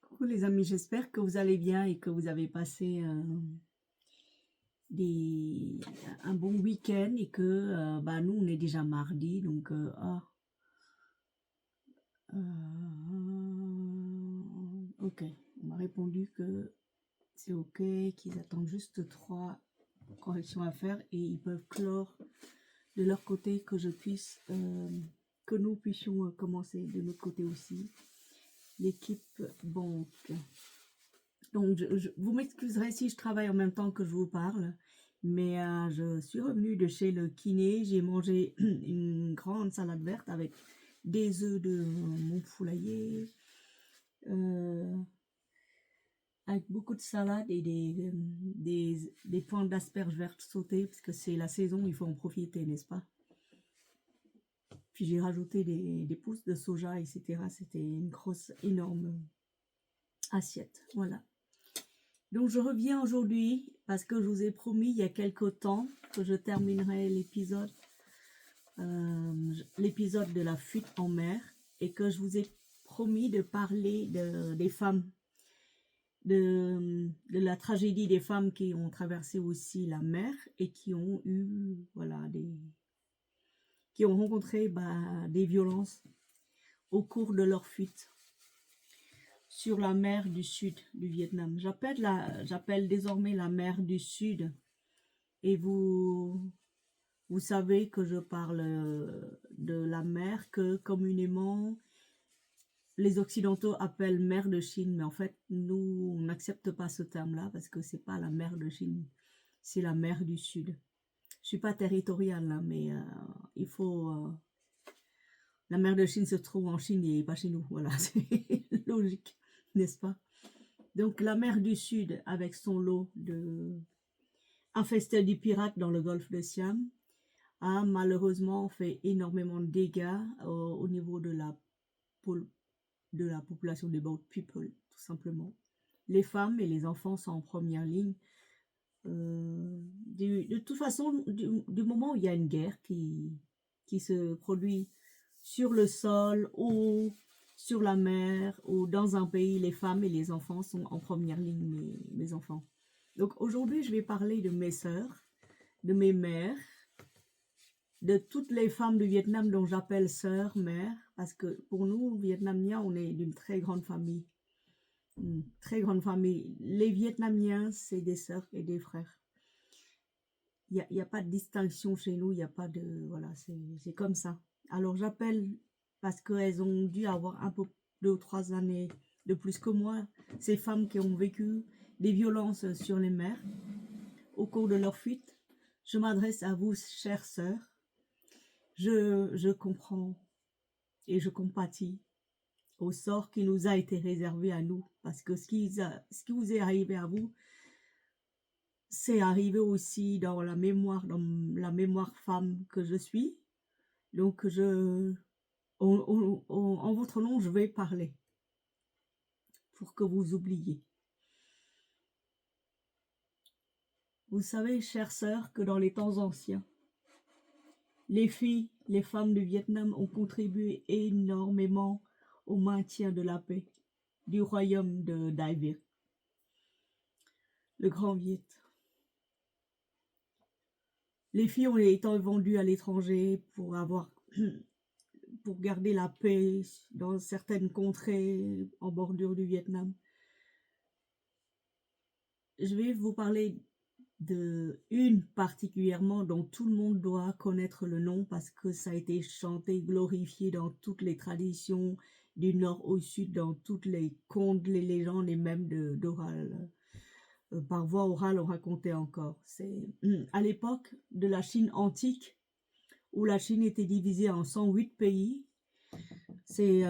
Coucou les amis, j'espère que vous allez bien et que vous avez passé des, un bon week-end et que bah, nous on est déjà mardi donc ok, on m'a répondu que c'est ok, qu'ils attendent juste 3 corrections à faire et ils peuvent clore de leur côté que je puisse que nous puissions commencer de notre côté aussi l'équipe banque. Donc, vous m'excuserez si je travaille en même temps que je vous parle, mais je suis revenue de chez le kiné. J'ai mangé une grande salade verte avec des œufs de mon poulailler, euh, avec beaucoup de salade et des pointes d'asperges vertes sautées, parce que c'est la saison, il faut en profiter, n'est-ce pas? Puis j'ai rajouté des pousses de soja, etc. C'était une grosse, énorme assiette. Voilà. Donc je reviens aujourd'hui parce que je vous ai promis il y a quelque temps que je terminerai l'épisode de la fuite en mer et que je vous ai promis de parler des femmes, de la tragédie des femmes qui ont traversé aussi la mer et qui ont eu, voilà, qui ont rencontré des violences au cours de leur fuite sur la mer du sud du Vietnam. J'appelle désormais la mer du sud. Et vous savez que je parle de la mer que communément les Occidentaux appellent mer de Chine. Mais en fait, nous, on n'accepte pas ce terme-là parce que c'est pas la mer de Chine, c'est la mer du Sud. Je suis pas territoriale là, mais il faut... la mer de Chine se trouve en Chine et pas chez nous. Voilà, c'est logique, n'est-ce pas? Donc la mer du Sud avec son lot de infestés du pirate dans le golfe de Siam a malheureusement fait énormément de dégâts au niveau de la population des boat people, tout simplement. Les femmes et les enfants sont en première ligne. De toute façon, du moment où il y a une guerre qui se produit sur le sol ou sur la mer ou dans un pays, les femmes et les enfants sont en première ligne, mes enfants. Donc aujourd'hui, je vais parler de mes sœurs, de mes mères, de toutes les femmes du Vietnam dont j'appelle sœurs, mères, parce que pour nous, Vietnamiens, on est d'une très grande famille. Une très grande famille. Les Vietnamiens, c'est des sœurs et des frères. Il y a pas de distinction chez nous, il n'y a pas de... Voilà, c'est comme ça. Alors j'appelle, parce qu'elles ont dû avoir un peu 2 ou 3 années de plus que moi, ces femmes qui ont vécu des violences sur les mers au cours de leur fuite. Je m'adresse à vous, chères sœurs. Je comprends et je compatis au sort qui nous a été réservé à nous, parce que ce qui vous est arrivé à vous, c'est arrivé aussi dans la mémoire femme que je suis. Donc en votre nom, je vais parler pour que vous oubliez. Vous savez, chères sœurs, que dans les temps anciens, les filles, les femmes du Vietnam ont contribué énormément au maintien de la paix du royaume de Dai Viet, le Grand Viet. Les filles ont été vendues à l'étranger pour garder la paix dans certaines contrées en bordure du Vietnam. Je vais vous parler de une particulièrement dont tout le monde doit connaître le nom parce que ça a été chanté, glorifié dans toutes les traditions du nord au sud, dans toutes les contes, les légendes et même d'oral. Par voie orale, on racontait encore. C'est à l'époque de la Chine antique, où la Chine était divisée en 108 pays. Ces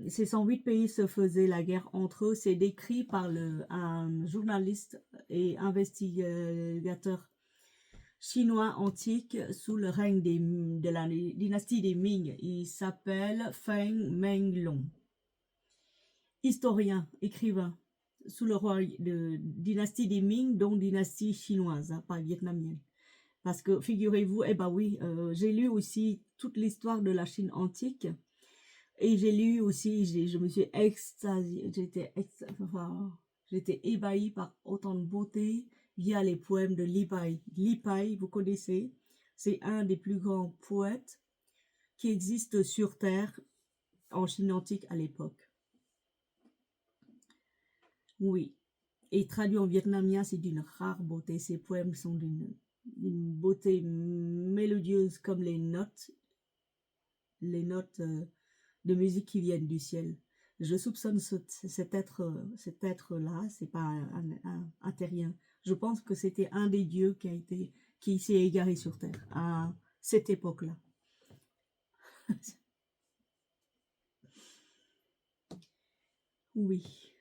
108 pays se faisaient la guerre entre eux. C'est décrit par un journaliste et investigateur chinois antique sous le règne de la dynastie des Ming. Il s'appelle Feng Menglong. Historien, écrivain, sous le roi de dynastie des Ming, donc dynastie chinoise, hein, pas vietnamienne. Parce que figurez-vous, eh ben oui, j'ai lu aussi toute l'histoire de la Chine antique Et j'ai lu aussi, je me suis extasiée, enfin, j'étais ébahie par autant de beauté via les poèmes de Li Pai. Li Pai, vous connaissez, c'est un des plus grands poètes qui existe sur Terre en Chine antique à l'époque. Oui. Et traduit en vietnamien, c'est d'une rare beauté. Ces poèmes sont d'une beauté mélodieuse comme les notes de musique qui viennent du ciel. Je soupçonne cet être-là, c'est pas un terrien. Je pense que c'était un des dieux qui s'est égaré sur Terre à cette époque-là. Oui.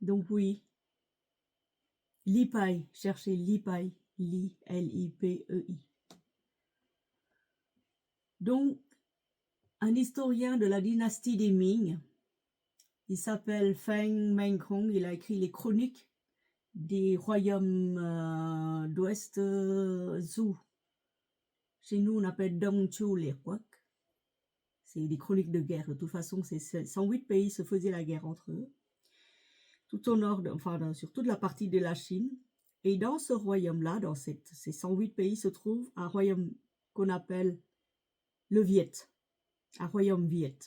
Donc oui, Li Pai, cherchez Li Pai, Li, L-I-P-E-I. Donc, un historien de la dynastie des Ming, il s'appelle Feng Mengkong, il a écrit les chroniques des royaumes d'Ouest Zhou. Chez nous, on appelle Dongzhou les Huac. C'est des chroniques de guerre. De toute façon, 108 pays se faisaient la guerre entre eux. Tout au nord, sur toute la partie de la Chine. Et dans ce royaume-là, dans ces 108 pays, se trouve un royaume qu'on appelle le Viet, un royaume Viet.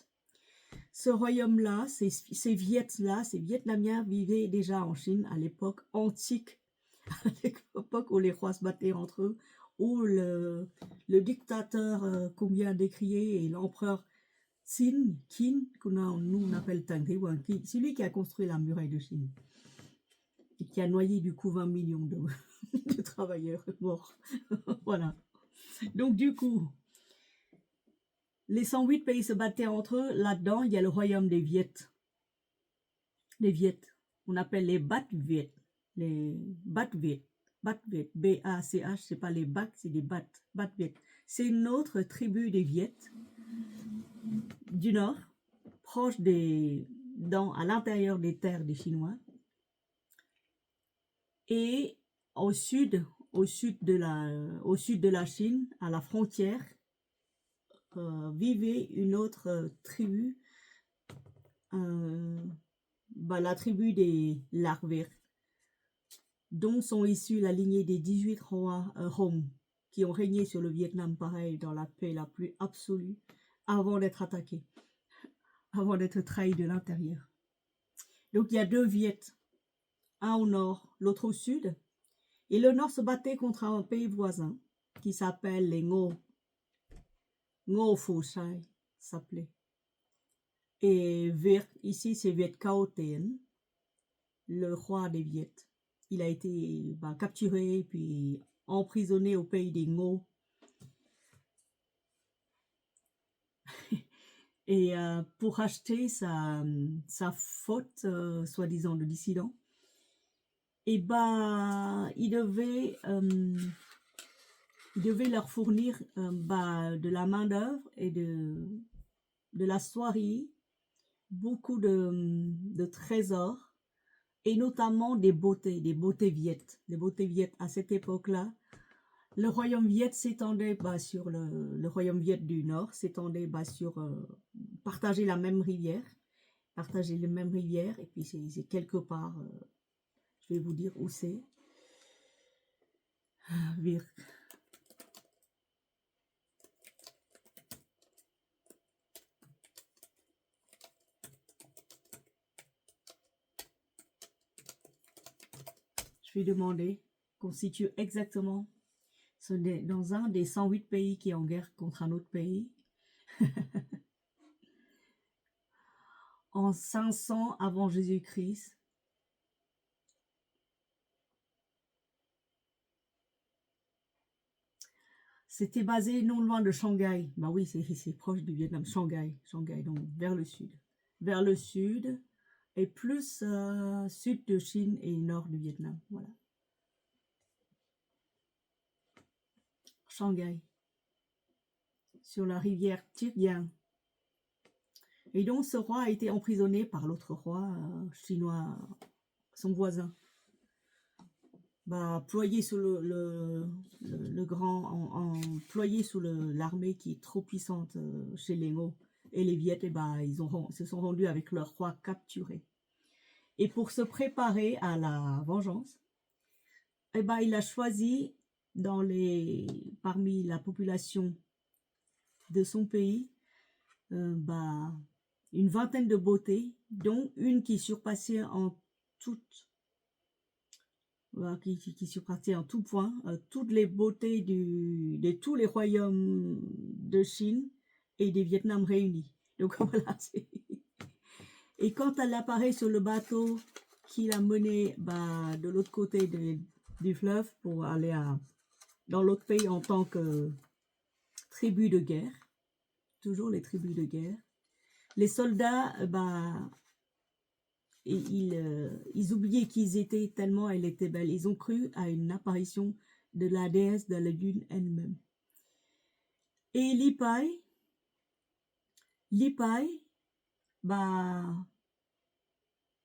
Ce royaume-là, ces Viet-là, ces Vietnamiens vivaient déjà en Chine à l'époque antique, à l'époque où les rois se battaient entre eux, où le dictateur qu'on vient décrier et l'empereur Qin, que nous on appelle Tang Te Wan, c'est lui qui a construit la muraille de Chine et qui a noyé du coup 20 millions de travailleurs morts. Voilà. Donc du coup, les 108 pays se battaient entre eux. Là-dedans, il y a le royaume des Viet. Les Viet. On appelle les Bat Viet. Les Bat Viet. Bat Viet. B-A-C-H, c'est pas les Bat, c'est des Bat. Bat Viet. C'est une autre tribu des Viet du Nord, proche à l'intérieur des terres des Chinois. Et au sud de la Chine, à la frontière, vivait une autre tribu, la tribu des Larvirs, dont sont issus la lignée des 18 rois Hong, qui ont régné sur le Vietnam, pareil, dans la paix la plus absolue, avant d'être attaqués, avant d'être trahis de l'intérieur. Donc il y a deux Viet, un au nord, l'autre au sud, et le nord se battait contre un pays voisin qui s'appelle les Ngo. Ngo Phu Sai s'appelait. Et ici, c'est Viet Cao Tien, le roi des Viet. Il a été capturé puis emprisonné au pays des Ngo. Et pour acheter sa faute, soi-disant de dissident, et il devait leur fournir de la main-d'œuvre et de la soierie, beaucoup de trésors, et notamment des beautés viettes. Les beautés viettes à cette époque-là. Le royaume Viet s'étendait sur le royaume Viet du Nord, s'étendait sur partager la même rivière, et puis c'est quelque part, je vais vous dire où c'est. Virk. Je vais demander qu'on situe exactement dans un des 108 pays qui est en guerre contre un autre pays. En 500 avant Jésus-Christ. C'était basé non loin de Shanghai. Bah oui, c'est proche du Vietnam. Shanghai, donc vers le sud. Vers le sud et plus sud de Chine et nord du Vietnam. Voilà. Shanghai. Sur la rivière Tirian. Et donc ce roi a été emprisonné par l'autre roi chinois, son voisin. Ployé sous ployé sous l'armée qui est trop puissante chez les Ngo. et les Viettes, eh ben, se sont rendus avec leur roi capturé. Et pour se préparer à la vengeance, eh ben, il a choisi parmi la population de son pays, bah, une vingtaine de beautés, dont une qui surpassait en toute, qui surpassait en tout point toutes les beautés de tous les royaumes de Chine et des Vietnam réunis. Donc voilà. Et quand elle apparaît sur le bateau qui l'a menée de l'autre côté du fleuve pour aller dans l'autre pays en tant que tribu de guerre, toujours les tribus de guerre, les soldats, ils oubliaient qu'ils étaient tellement elle était belle. Ils ont cru à une apparition de la déesse de la lune elle-même. Et Li Pai,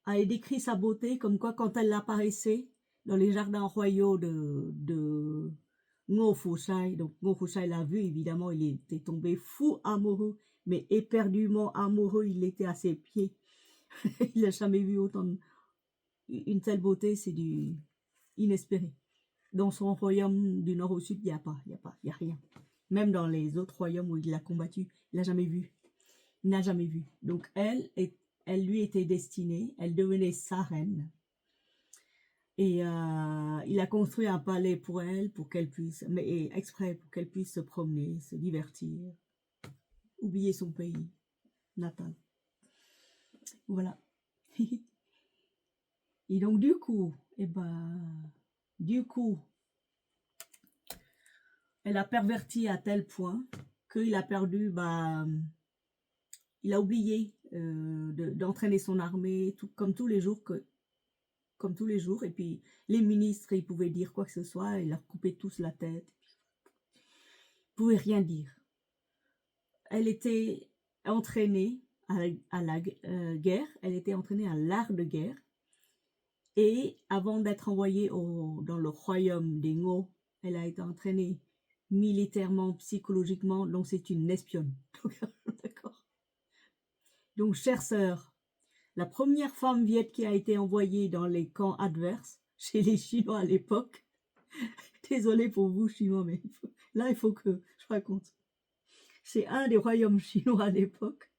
a décrit sa beauté comme quoi quand elle apparaissait dans les jardins royaux de Ngo Fushai. Donc Ngo Fushai l'a vu, évidemment, il était tombé fou amoureux, mais éperdument amoureux, il était à ses pieds. Il n'a jamais vu une telle beauté, c'est du inespéré. Dans son royaume du nord au sud, il n'y a rien. Même dans les autres royaumes où il a combattu, il n'a jamais vu. Il n'a jamais vu. Donc elle lui était destinée, elle devenait sa reine. Et il a construit un palais pour elle, pour qu'elle puisse, mais exprès pour qu'elle puisse se promener, se divertir, oublier son pays natal. Voilà. Et donc du coup, elle a perverti à tel point qu'il a perdu, il a oublié d'entraîner son armée, comme tous les jours, et puis les ministres, ils pouvaient dire quoi que ce soit, ils leur coupaient tous la tête, ils pouvaient rien dire. Elle était entraînée à la guerre, elle était entraînée à l'art de guerre, et avant d'être envoyée dans le royaume des Ngo, elle a été entraînée militairement, psychologiquement, donc c'est une espionne. D'accord. Donc, chère sœur, la première femme viette qui a été envoyée dans les camps adverses, chez les Chinois à l'époque, désolé pour vous Chinois, mais il faut que je raconte. C'est un des royaumes chinois à l'époque.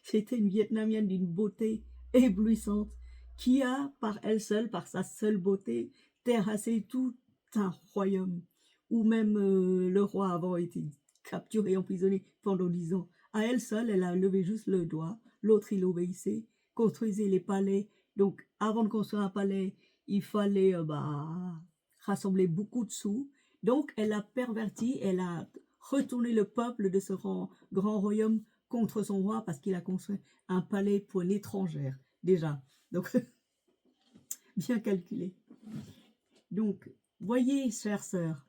C'était une Vietnamienne d'une beauté éblouissante qui a, par elle seule, par sa seule beauté, terrassé tout un royaume, où même le roi avant été capturé et emprisonné pendant 10 ans. À elle seule, elle a levé juste le doigt, l'autre il obéissait, construisait les palais. Donc avant de construire un palais, il fallait rassembler beaucoup de sous. Donc elle a perverti, elle a retourné le peuple de ce grand royaume contre son roi parce qu'il a construit un palais pour une étrangère, déjà. Donc, bien calculé. Donc, voyez, chères sœurs,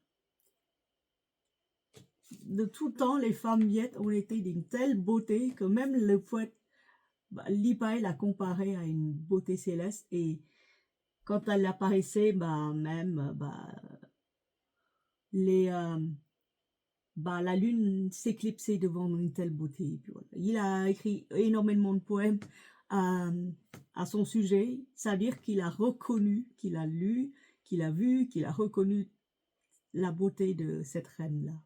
de tout temps, les femmes viettes ont été d'une telle beauté que même le poète Li Pai l'a comparée à une beauté céleste, et quand elle apparaissait, la lune s'éclipsait devant une telle beauté. Puis voilà. Il a écrit énormément de poèmes à son sujet, c'est-à-dire qu'il a reconnu, qu'il a lu, qu'il a vu, qu'il a reconnu la beauté de cette reine-là.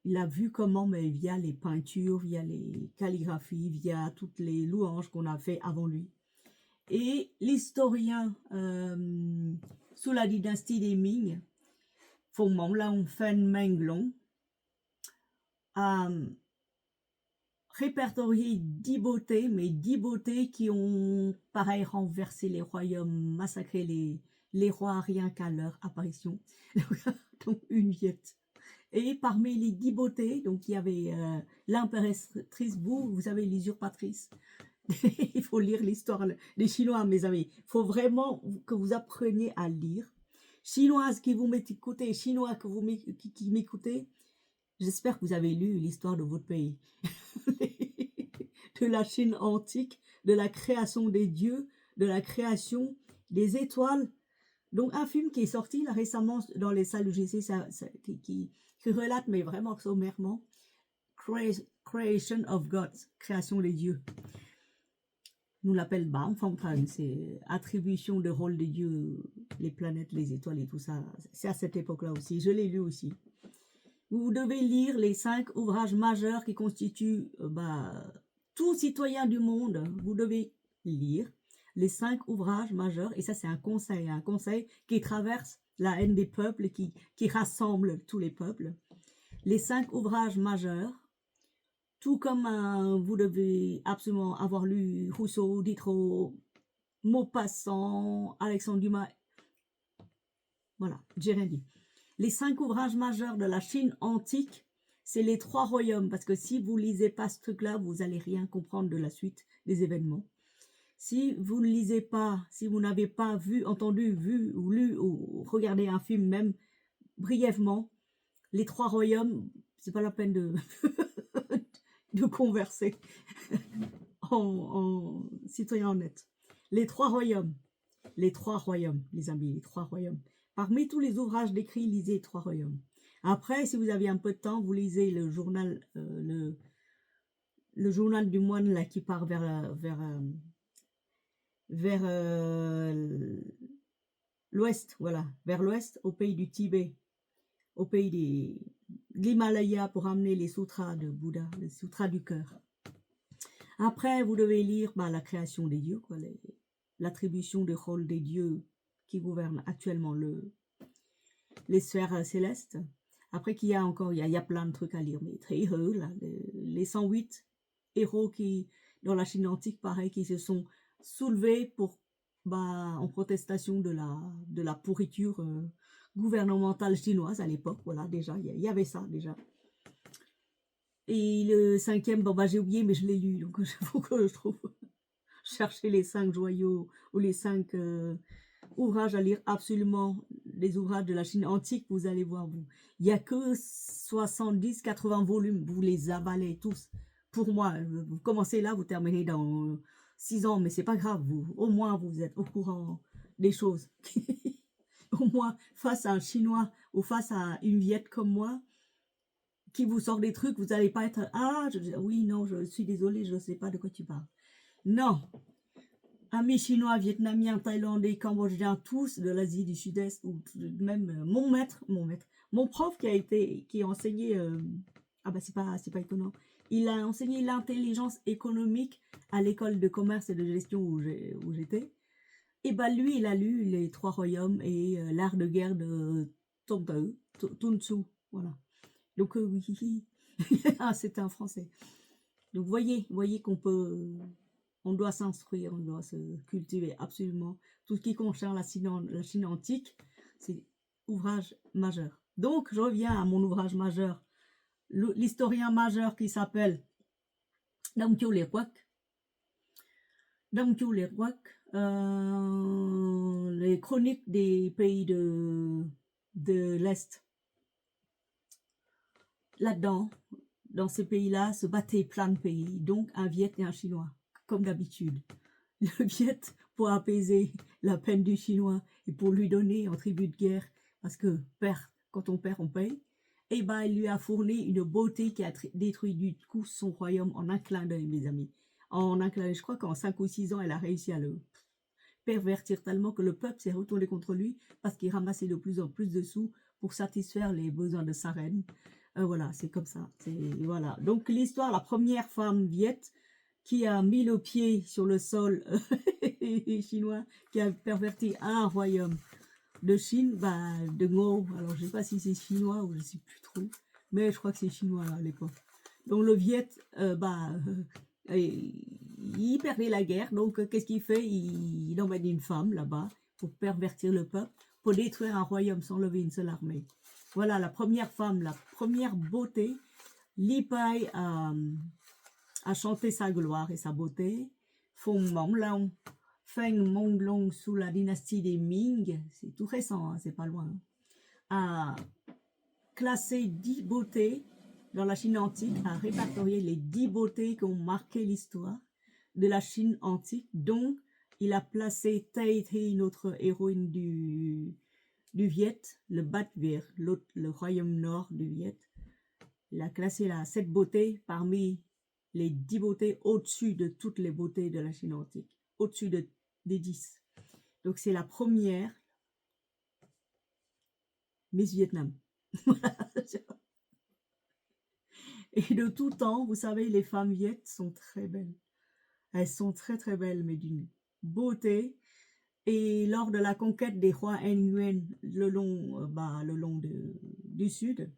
Il a vu comment, mais via les peintures, via les calligraphies, via toutes les louanges qu'on a fait avant lui. Et l'historien sous la dynastie des Ming, Phùng Mộng Long Phan Minh Long, a répertorié 10 beautés, mais 10 beautés qui ont, pareil, renversé les royaumes, massacré les rois rien qu'à leur apparition. Donc une viette. Et parmi les 10 beautés, donc il y avait l'impératrice, vous avez l'usurpatrice. Il faut lire l'histoire des Chinois, mes amis. Il faut vraiment que vous appreniez à lire. Chinoises qui vous m'écoutez, Chinois qui m'écoutez, j'espère que vous avez lu l'histoire de votre pays. De la Chine antique, de la création des dieux, de la création des étoiles. Donc un film qui est sorti là, récemment dans les salles UGC, qui relate, mais vraiment sommairement, Creation of God, création des dieux. Nous l'appelle Fontaine, c'est attribution de rôle des dieux, les planètes, les étoiles et tout ça. C'est à cette époque-là aussi, je l'ai lu aussi. Vous devez lire les 5 ouvrages majeurs qui constituent tout citoyen du monde. Vous devez lire les 5 ouvrages majeurs, et ça c'est un conseil qui traverse la haine des peuples, qui rassemble tous les peuples. Les 5 ouvrages majeurs, tout comme vous devez absolument avoir lu Rousseau, Diderot, Maupassant, Alexandre Dumas. Voilà, j'ai rien dit. Les 5 ouvrages majeurs de la Chine antique, c'est les 3 royaumes, parce que si vous lisez pas ce truc-là, vous allez rien comprendre de la suite des événements. Si vous ne lisez pas, si vous n'avez pas entendu, vu ou lu ou regardé un film même brièvement, les 3 royaumes, c'est pas la peine de de converser en citoyen honnête. Les 3 royaumes, les 3 royaumes, les amis, les 3 royaumes. Parmi tous les ouvrages décrits, lisez les 3 royaumes. Après, si vous avez un peu de temps, vous lisez le journal, le journal du moine là qui part vers l'ouest, voilà, vers l'ouest, au pays du Tibet, au pays de l'Himalaya, pour amener les sutras de Bouddha, les sutras du cœur. Après, vous devez lire la création des dieux, l'attribution des rôles des dieux qui gouvernent actuellement les sphères célestes. Après qu'il y a encore, il y a plein de trucs à lire, mais très heureux, là, les 108 héros qui, dans la Chine antique, pareil, qui se sont soulevés en protestation de la pourriture gouvernementale chinoise à l'époque. Voilà, déjà, il y avait ça, déjà. Et le 5e, j'ai oublié, mais je l'ai lu, donc il faut que je trouve, chercher les 5 joyaux, ou les 5 ouvrages à lire, absolument, les ouvrages de la Chine antique, vous allez voir, il n'y a que 70-80 volumes, vous les avalez tous. Pour moi, vous commencez là, vous terminez dans 6 ans, mais c'est pas grave, au moins vous êtes au courant des choses. Au moins, face à un Chinois ou face à une Viette comme moi, qui vous sort des trucs, vous n'allez pas être oui, non, je suis désolée, je ne sais pas de quoi tu parles. Non, amis chinois, vietnamiens, thaïlandais, cambodgiens, tous de l'Asie du Sud-Est, ou même mon prof qui a enseigné, c'est pas étonnant, il a enseigné l'intelligence économique à l'école de commerce et de gestion où j'étais. Et lui, il a lu les 3 royaumes et l'art de guerre de Sun Tzu, voilà. Donc oui, c'était un français. Donc voyez on doit s'instruire, on doit se cultiver absolument. Tout ce qui concerne la Chine antique, c'est ouvrage majeur. Donc je reviens à mon ouvrage majeur, l'historien majeur qui s'appelle Dam Kyo Lerwak. Dam Kyo Lerwak, les chroniques des pays de l'Est. Là-dedans, dans ces pays-là, se battaient plein de pays, donc un Viet et un Chinois, comme d'habitude. Le Viet, pour apaiser la peine du Chinois et pour lui donner en tribut de guerre, parce que quand on perd, on paye, il lui a fourni une beauté qui a détruit du coup son royaume en un clin d'œil, mes amis. En un clin d'œil, je crois qu'en 5 ou 6 ans, elle a réussi à le pervertir tellement que le peuple s'est retourné contre lui parce qu'il ramassait de plus en plus de sous pour satisfaire les besoins de sa reine. Voilà, c'est comme ça. Voilà. Donc l'histoire, la première femme viette qui a mis le pied sur le sol chinois, qui a perverti un royaume de Chine, de Ngo. Alors je ne sais pas si c'est chinois ou je ne sais plus trop, mais je crois que c'est chinois là, à l'époque. Donc le Viet, il perdait la guerre, donc qu'est-ce qu'il fait? Il emmène une femme là-bas pour pervertir le peuple, pour détruire un royaume sans lever une seule armée. Voilà, la première femme, la première beauté. Li Pai a chanté sa gloire et sa beauté. Feng Monglong, Feng Monglong sous la dynastie des Ming, c'est tout récent, hein, c'est pas loin, a classé 10 beautés dans la Chine antique, a répertorié les 10 beautés qui ont marqué l'histoire de la Chine antique, dont il a placé Tai Thi, notre héroïne du Viet, le Bat Vir, le royaume nord du Viet, Il a classé cette beauté parmi les 10 beautés au-dessus de toutes les beautés de la Chine antique, au-dessus des 10. Donc c'est la première Miss Vietnam. Et de tout temps, vous savez, les femmes viettes sont très belles. Elles sont très très belles, mais d'une beauté. Et lors de la conquête des rois Nguyen le long du sud,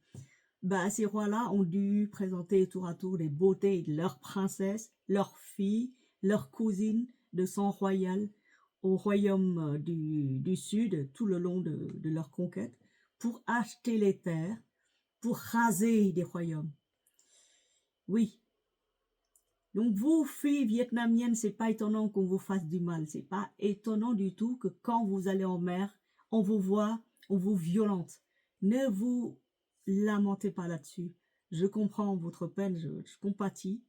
ces rois-là ont dû présenter tour à tour les beautés de leurs princesses, leurs filles, leurs cousines de sang royal au royaume du sud, tout le long de leur conquête, pour acheter les terres, pour raser des royaumes. Oui. Donc vous, filles vietnamiennes, c'est pas étonnant qu'on vous fasse du mal. C'est pas étonnant du tout que quand vous allez en mer, on vous voit, on vous violente. Ne vous lamentez pas là-dessus. Je comprends votre peine, je compatis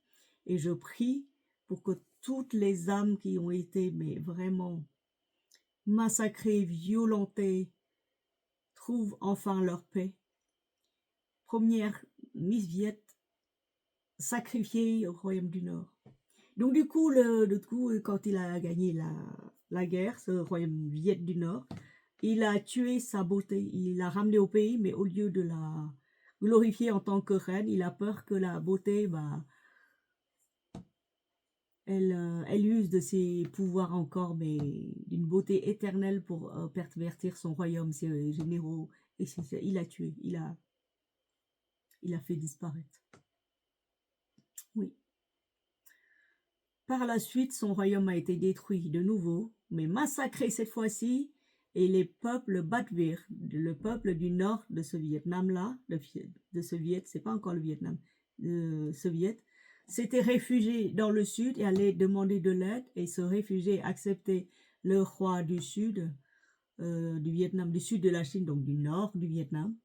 et je prie pour que toutes les âmes qui ont été mais vraiment massacrées, violentées, trouvent enfin leur paix. Première Miss Viet sacrifiée au Royaume du Nord. Donc du coup, quand il a gagné la guerre, ce royaume Viet du Nord, il a tué sa beauté, il l'a ramenée au pays, mais au lieu de la glorifier en tant que reine, il a peur que la beauté, elle use de ses pouvoirs encore, mais d'une beauté éternelle pour pervertir son royaume, ses généraux, et il a tué, il a fait disparaître. Oui. Par la suite, son royaume a été détruit de nouveau, mais massacré cette fois-ci, et les peuples Batvir, le peuple du nord de ce Vietnam-là, de ce Viet, c'est pas encore le Vietnam, ce Viet, s'étaient réfugiés dans le sud et allaient demander de l'aide, et se réfugier, accepter le roi du sud, du Vietnam, du sud de la Chine, donc du nord du Vietnam,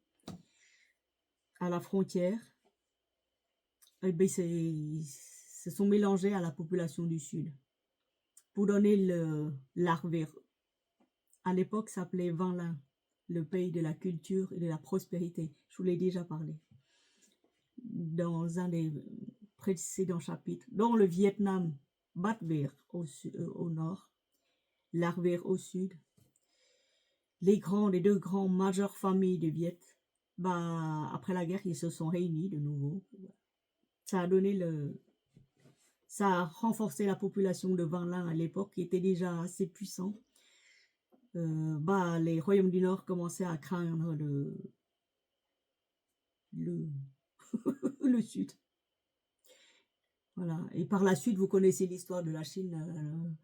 à la frontière, et bien se sont mélangés à la population du sud pour donner l'arvère. À l'époque, ça s'appelait Van Linh, le pays de la culture et de la prospérité. Je vous l'ai déjà parlé dans un des précédents chapitres. Dans le Vietnam, Bat Vir au nord, l'arvère au sud. Les deux grands majeures familles du Viet, après la guerre, ils se sont réunis de nouveau. Ça a donné ça a renforcé la population de Van Linh à l'époque, qui était déjà assez puissant. Les royaumes du Nord commençaient à craindre le Sud. Voilà. Et par la suite, vous connaissez l'histoire de la Chine.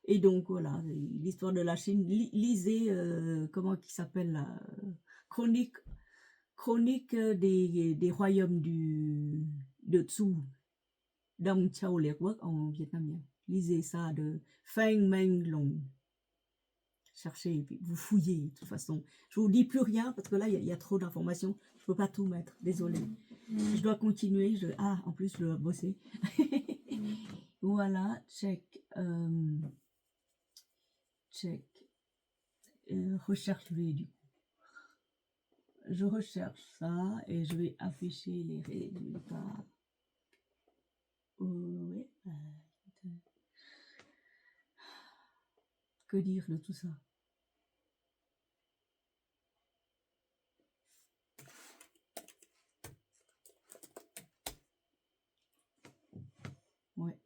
Et donc, voilà, l'histoire de la Chine. Lisez, comment qui s'appelle la chronique des royaumes de Tzu, Dong Chao Lek Wok en vietnamien. Lisez ça de Phang Meng Long. Cherchez, et puis vous fouillez, de toute façon. Je vous dis plus rien, parce que là, il y a trop d'informations. Je ne peux pas tout mettre, désolé. Je dois continuer. En plus, je dois bosser. Voilà, check. Recherche-les, du coup. Je recherche ça, et je vais afficher les résultats. Oui. Que dire de tout ça? Ouais.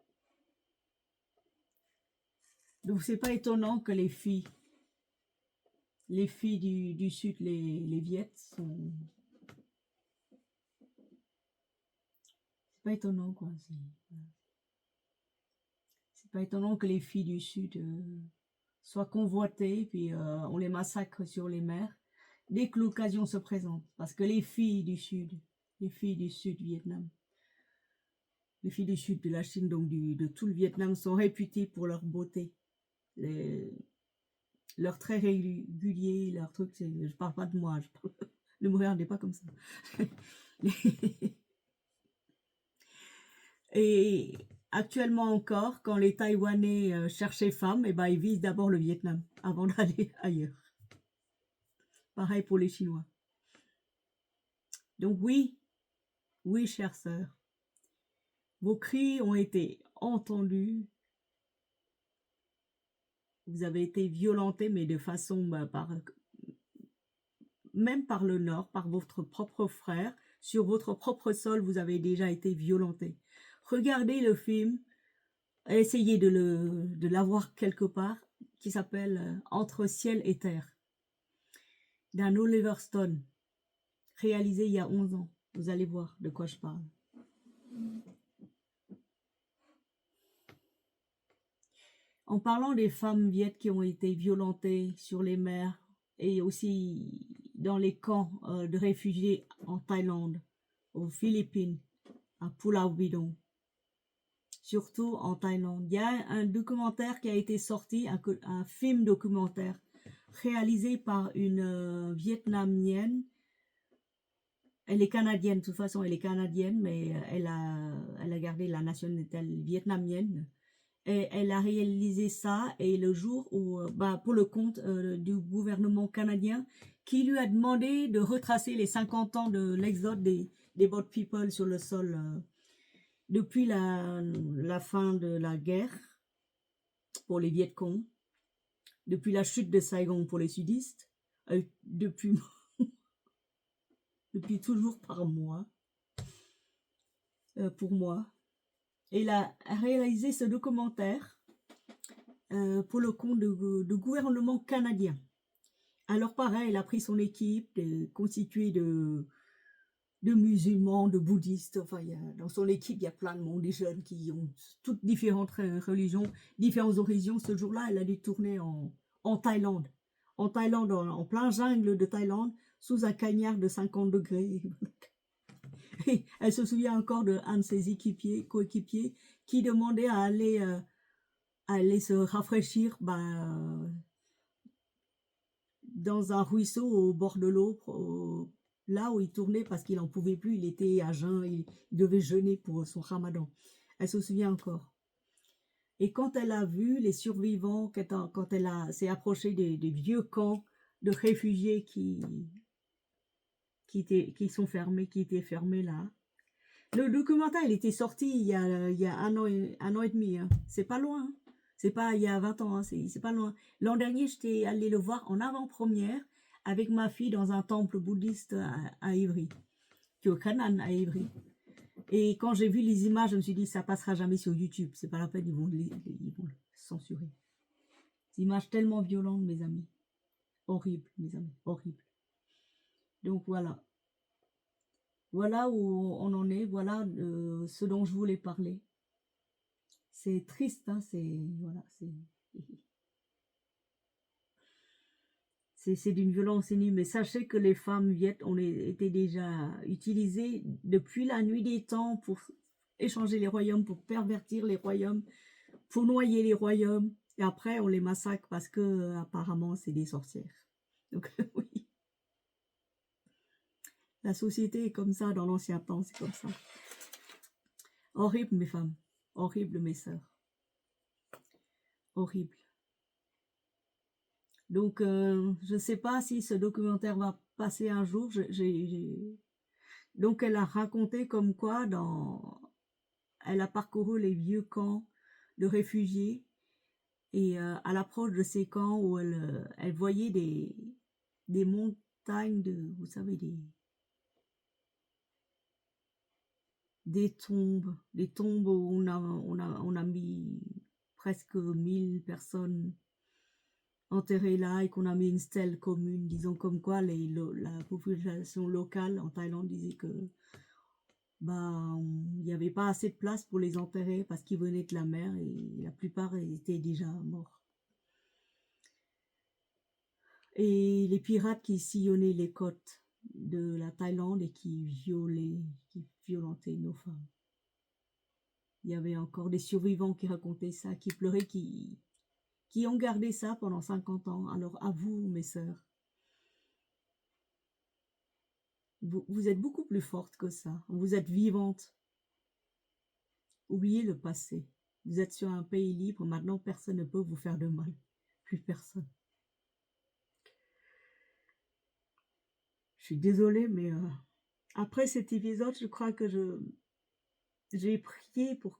Donc c'est pas étonnant que les filles du sud, les Viettes sont... C'est pas étonnant, quoi. C'est pas étonnant que les filles du sud soient convoitées, puis on les massacre sur les mers dès que l'occasion se présente. Parce que les filles du sud Vietnam, les filles du sud de la Chine, donc de tout le Vietnam, sont réputées pour leur beauté. Leurs traits réguliers, leurs trucs, je parle pas de moi, ne me regardez pas comme ça. Et actuellement encore, quand les Taïwanais cherchaient femmes, ils visent d'abord le Vietnam avant d'aller ailleurs. Pareil pour les Chinois. Donc oui, Oui, chère sœur, vos cris ont été entendus. Vous avez été violentés, mais de façon, même par le Nord, par votre propre frère. Sur votre propre sol, vous avez déjà été violentés. Regardez le film, essayez de l'avoir quelque part, qui s'appelle Entre ciel et terre, d'un Oliver Stone, réalisé il y a 11 ans. Vous allez voir de quoi je parle. En parlant des femmes viettes qui ont été violentées sur les mers et aussi dans les camps de réfugiés en Thaïlande, aux Philippines, à Pulau Bidong, surtout en Thaïlande. Il y a un documentaire qui a été sorti, un film documentaire réalisé par une Vietnamienne. Elle est canadienne, de toute façon elle est canadienne, mais elle a gardé la nationalité vietnamienne. Et elle a réalisé ça, et le jour où, pour le compte du gouvernement canadien, qui lui a demandé de retracer les 50 ans de l'exode des Boat People sur le sol depuis la fin de la guerre pour les Viet Cong, depuis la chute de Saigon pour les sudistes, depuis toujours par mois, pour moi. Et il a réalisé ce documentaire pour le compte du gouvernement canadien. Alors pareil, il a pris son équipe constituée de musulmans, de bouddhistes. Enfin, dans son équipe, il y a plein de monde, des jeunes qui ont toutes différentes religions, différentes origines. Ce jour-là, elle a dû tourner en Thaïlande. En Thaïlande, en plein jungle de Thaïlande, sous un cagnard de 50 degrés. Et elle se souvient encore d'un de ses coéquipiers qui demandait à aller se rafraîchir dans un ruisseau au bord de l'eau, là où il tournait parce qu'il n'en pouvait plus, il était à jeun, il devait jeûner pour son ramadan. Elle se souvient encore. Et quand elle a vu les survivants, quand elle s'est approchée des vieux camps de réfugiés qui étaient fermés là. Le documentaire, il était sorti il y a un an et demi. Hein. C'est pas loin. Hein. C'est pas il y a 20 ans. Hein. C'est pas loin. L'an dernier, j'étais allée le voir en avant-première avec ma fille dans un temple bouddhiste à Ivry, qui est au Canaan à Ivry. Et quand j'ai vu les images, je me suis dit, ça passera jamais sur YouTube. C'est pas la peine, ils vont le censurer. Des images tellement violentes, mes amis. Horrible, mes amis. Horrible. Donc voilà. Voilà où on en est. Voilà ce dont je voulais parler. C'est triste, hein, c'est d'une violence inouïe, mais sachez que les femmes viettes ont été déjà utilisées depuis la nuit des temps pour échanger les royaumes, pour pervertir les royaumes, pour noyer les royaumes, et après on les massacre parce que apparemment c'est des sorcières. Donc oui, la société est comme ça dans l'ancien temps, c'est comme ça. Horrible mes femmes, horrible mes sœurs, horrible. Donc, je ne sais pas si ce documentaire va passer un jour. Donc, elle a raconté comme quoi elle a parcouru les vieux camps de réfugiés et à l'approche de ces camps où elle voyait des montagnes vous savez, des tombes où on a mis presque 1000 personnes enterrés là et qu'on a mis une stèle commune, disons comme quoi la population locale en Thaïlande disait que il n'y avait pas assez de place pour les enterrer parce qu'ils venaient de la mer et la plupart étaient déjà morts. Et les pirates qui sillonnaient les côtes de la Thaïlande et qui violentaient nos femmes. Il y avait encore des survivants qui racontaient ça, qui pleuraient, qui ont gardé ça pendant 50 ans. Alors à vous, mes sœurs, vous êtes beaucoup plus fortes que ça. Vous êtes vivantes. Oubliez le passé. Vous êtes sur un pays libre. Maintenant, personne ne peut vous faire de mal. Plus personne. Je suis désolée, mais Après cet épisode, je crois que j'ai prié pour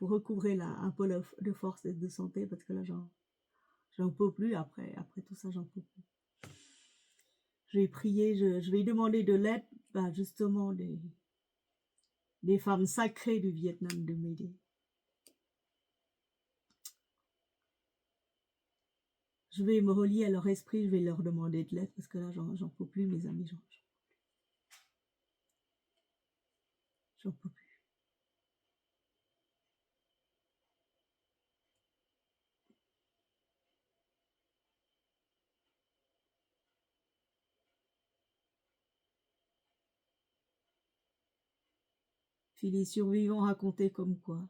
recouvrer un peu de force et de santé parce que là, j'en peux plus après tout ça, j'en peux plus. J'ai prié, je vais demander de l'aide, bah, justement, des femmes sacrées du Vietnam de m'aider. Je vais me relier à leur esprit, je vais leur demander de l'aide parce que là, j'en peux plus, mes amis, j'en peux plus. Puis les survivants racontaient comme quoi,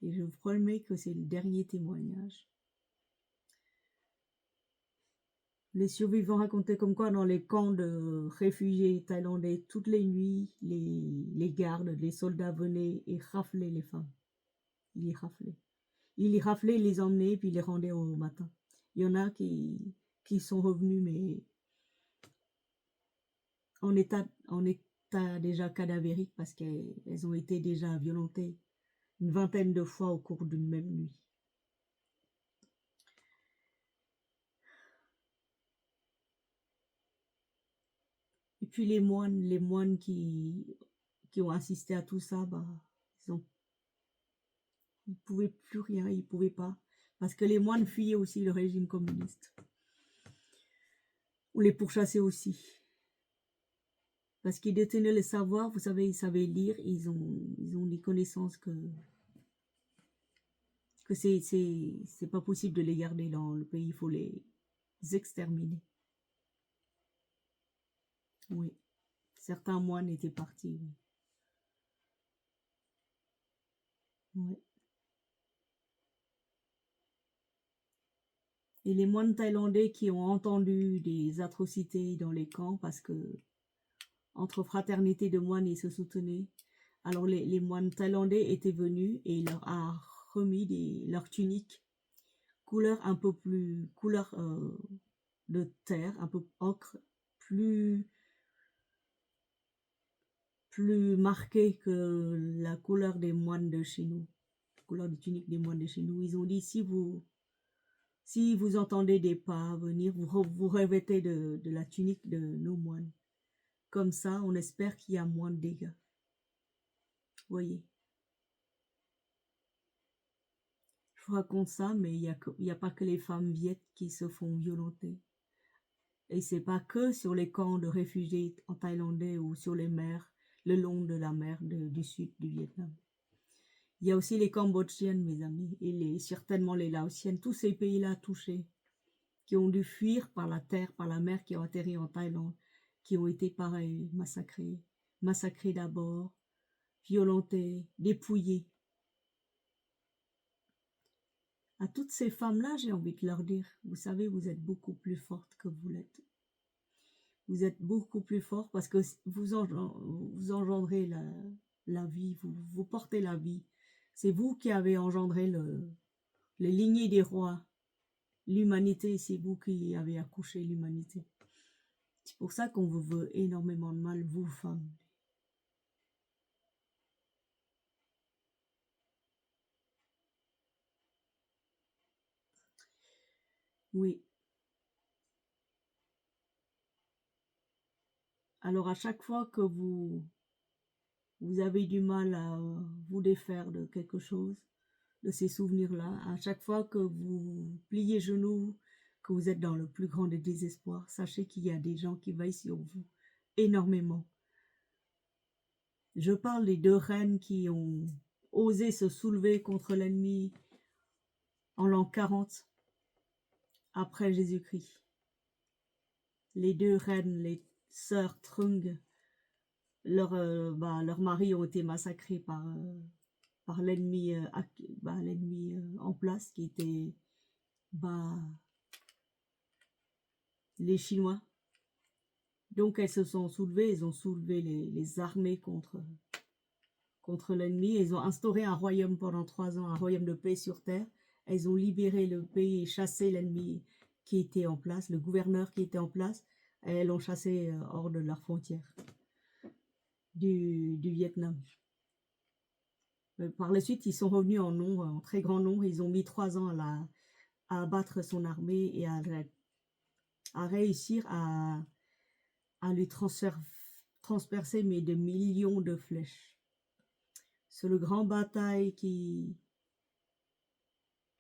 et je vous promets que c'est le dernier témoignage. Les survivants racontaient comme quoi dans les camps de réfugiés thaïlandais, toutes les nuits, les gardes, les soldats venaient et raflaient les femmes. Ils les raflaient. Ils les raflaient, ils les emmenaient, puis ils les rendaient au matin. Il y en a qui sont revenus, mais en état déjà cadavérique parce qu'elles ont été déjà violentées une vingtaine de fois au cours d'une même nuit. Et puis les moines qui ont assisté à tout ça, bah, ils pouvaient plus rien, ils pouvaient pas. Parce que les moines fuyaient aussi le régime communiste. On les pourchassait aussi. Parce qu'ils détenaient le savoir, vous savez, ils savaient lire, ils ont des connaissances que c'est pas possible de les garder dans le pays, il faut les exterminer. Oui. Certains moines étaient partis, oui. Ouais. Et les moines thaïlandais qui ont entendu des atrocités dans les camps, parce que entre fraternité de moines, ils se soutenaient. Alors les moines thaïlandais étaient venus et il leur a remis leurs tuniques, couleur un peu plus, couleur de terre, un peu ocre, plus marquée que la couleur des moines de chez nous, la couleur des tuniques des moines de chez nous. Ils ont dit, si vous entendez des pas venir, vous revêtez de la tunique de nos moines. Comme ça, on espère qu'il y a moins de dégâts. Vous voyez. Je vous raconte ça, mais il y a pas que les femmes viettes qui se font violenter. Et c'est pas que sur les camps de réfugiés en thaïlandais ou sur les mers, le long de la mer du sud du Vietnam. Il y a aussi les Cambodgiennes, mes amis, et certainement les Laotiennes, tous ces pays-là touchés, qui ont dû fuir par la terre, par la mer, qui ont atterri en Thaïlande, qui ont été pareil, massacrés d'abord, violentés, dépouillés. À toutes ces femmes-là, j'ai envie de leur dire, vous savez, vous êtes beaucoup plus fortes que vous l'êtes. Vous êtes beaucoup plus fortes parce que vous engendrez la vie, vous portez la vie. C'est vous qui avez engendré les lignées des rois. L'humanité, c'est vous qui avez accouché l'humanité. C'est pour ça qu'on vous veut énormément de mal, vous, femmes. Oui. Alors, à chaque fois que vous avez du mal à vous défaire de quelque chose, de ces souvenirs-là, à chaque fois que vous pliez genoux, que vous êtes dans le plus grand des désespoirs, sachez qu'il y a des gens qui veillent sur vous énormément. Je parle des deux reines qui ont osé se soulever contre l'ennemi en l'an 40 après Jésus-Christ. Les deux reines, les sœurs Trung, leurs maris ont été massacrés par l'ennemi en place qui était les Chinois. Donc elles se sont soulevées, elles ont soulevé les armées contre l'ennemi. Elles ont instauré un royaume pendant 3 ans, un royaume de paix sur terre. Elles ont libéré le pays et chassé l'ennemi qui était en place, le gouverneur qui était en place. Et elles l'ont chassé hors de leurs frontières. du Vietnam. Par la suite, ils sont revenus en nombre, en très grand nombre. Ils ont mis 3 ans à abattre son armée et à réussir à lui transpercer mais de millions de flèches. C'est le grand bataille qui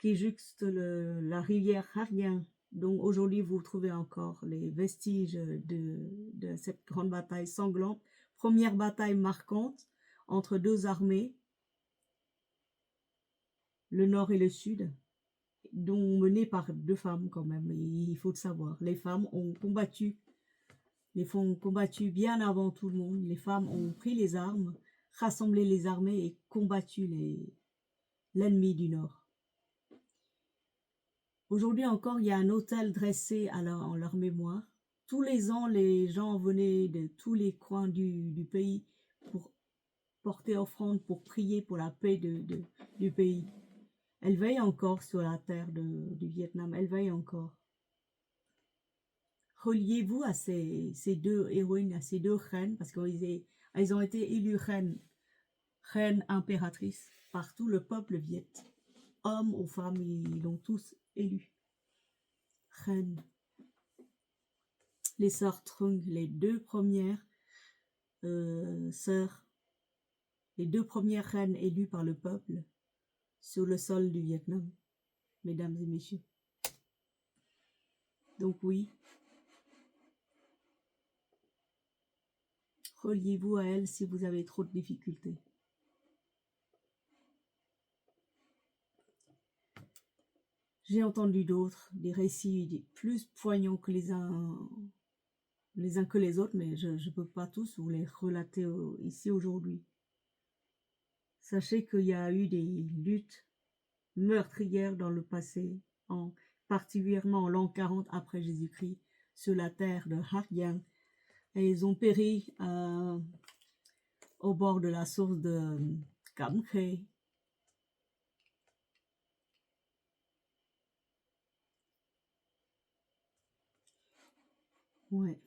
jouxte la rivière Harbin. Donc aujourd'hui, vous trouvez encore les vestiges de cette grande bataille sanglante. Première bataille marquante entre deux armées, le nord et le sud, dont menée par deux femmes quand même, il faut le savoir. Les femmes ont combattu, bien avant tout le monde. Les femmes ont pris les armes, rassemblé les armées et combattu l'ennemi du nord. Aujourd'hui encore, il y a un autel dressé en leur mémoire. Tous les ans, les gens venaient de tous les coins du pays pour porter offrande, pour prier pour la paix du pays. Elle veille encore sur la terre du Vietnam, elle veille encore. Reliez-vous à ces deux héroïnes, à ces deux reines, parce qu'elles ont été élues reines impératrices par tout le peuple viet. Hommes ou femmes, ils l'ont tous élue. Reine. Les sœurs Trung, les deux premières sœurs, les deux premières reines élues par le peuple sur le sol du Vietnam, mesdames et messieurs. Donc oui, reliez-vous à elles si vous avez trop de difficultés. J'ai entendu d'autres, des récits plus poignants que les uns que les autres, mais je ne peux pas tous vous les relater ici aujourd'hui. Sachez qu'il y a eu des luttes meurtrières dans le passé, particulièrement en l'an 40 après Jésus-Christ, sur la terre de Harbin, et ils ont péri au bord de la source de Cam Khe. Ouais.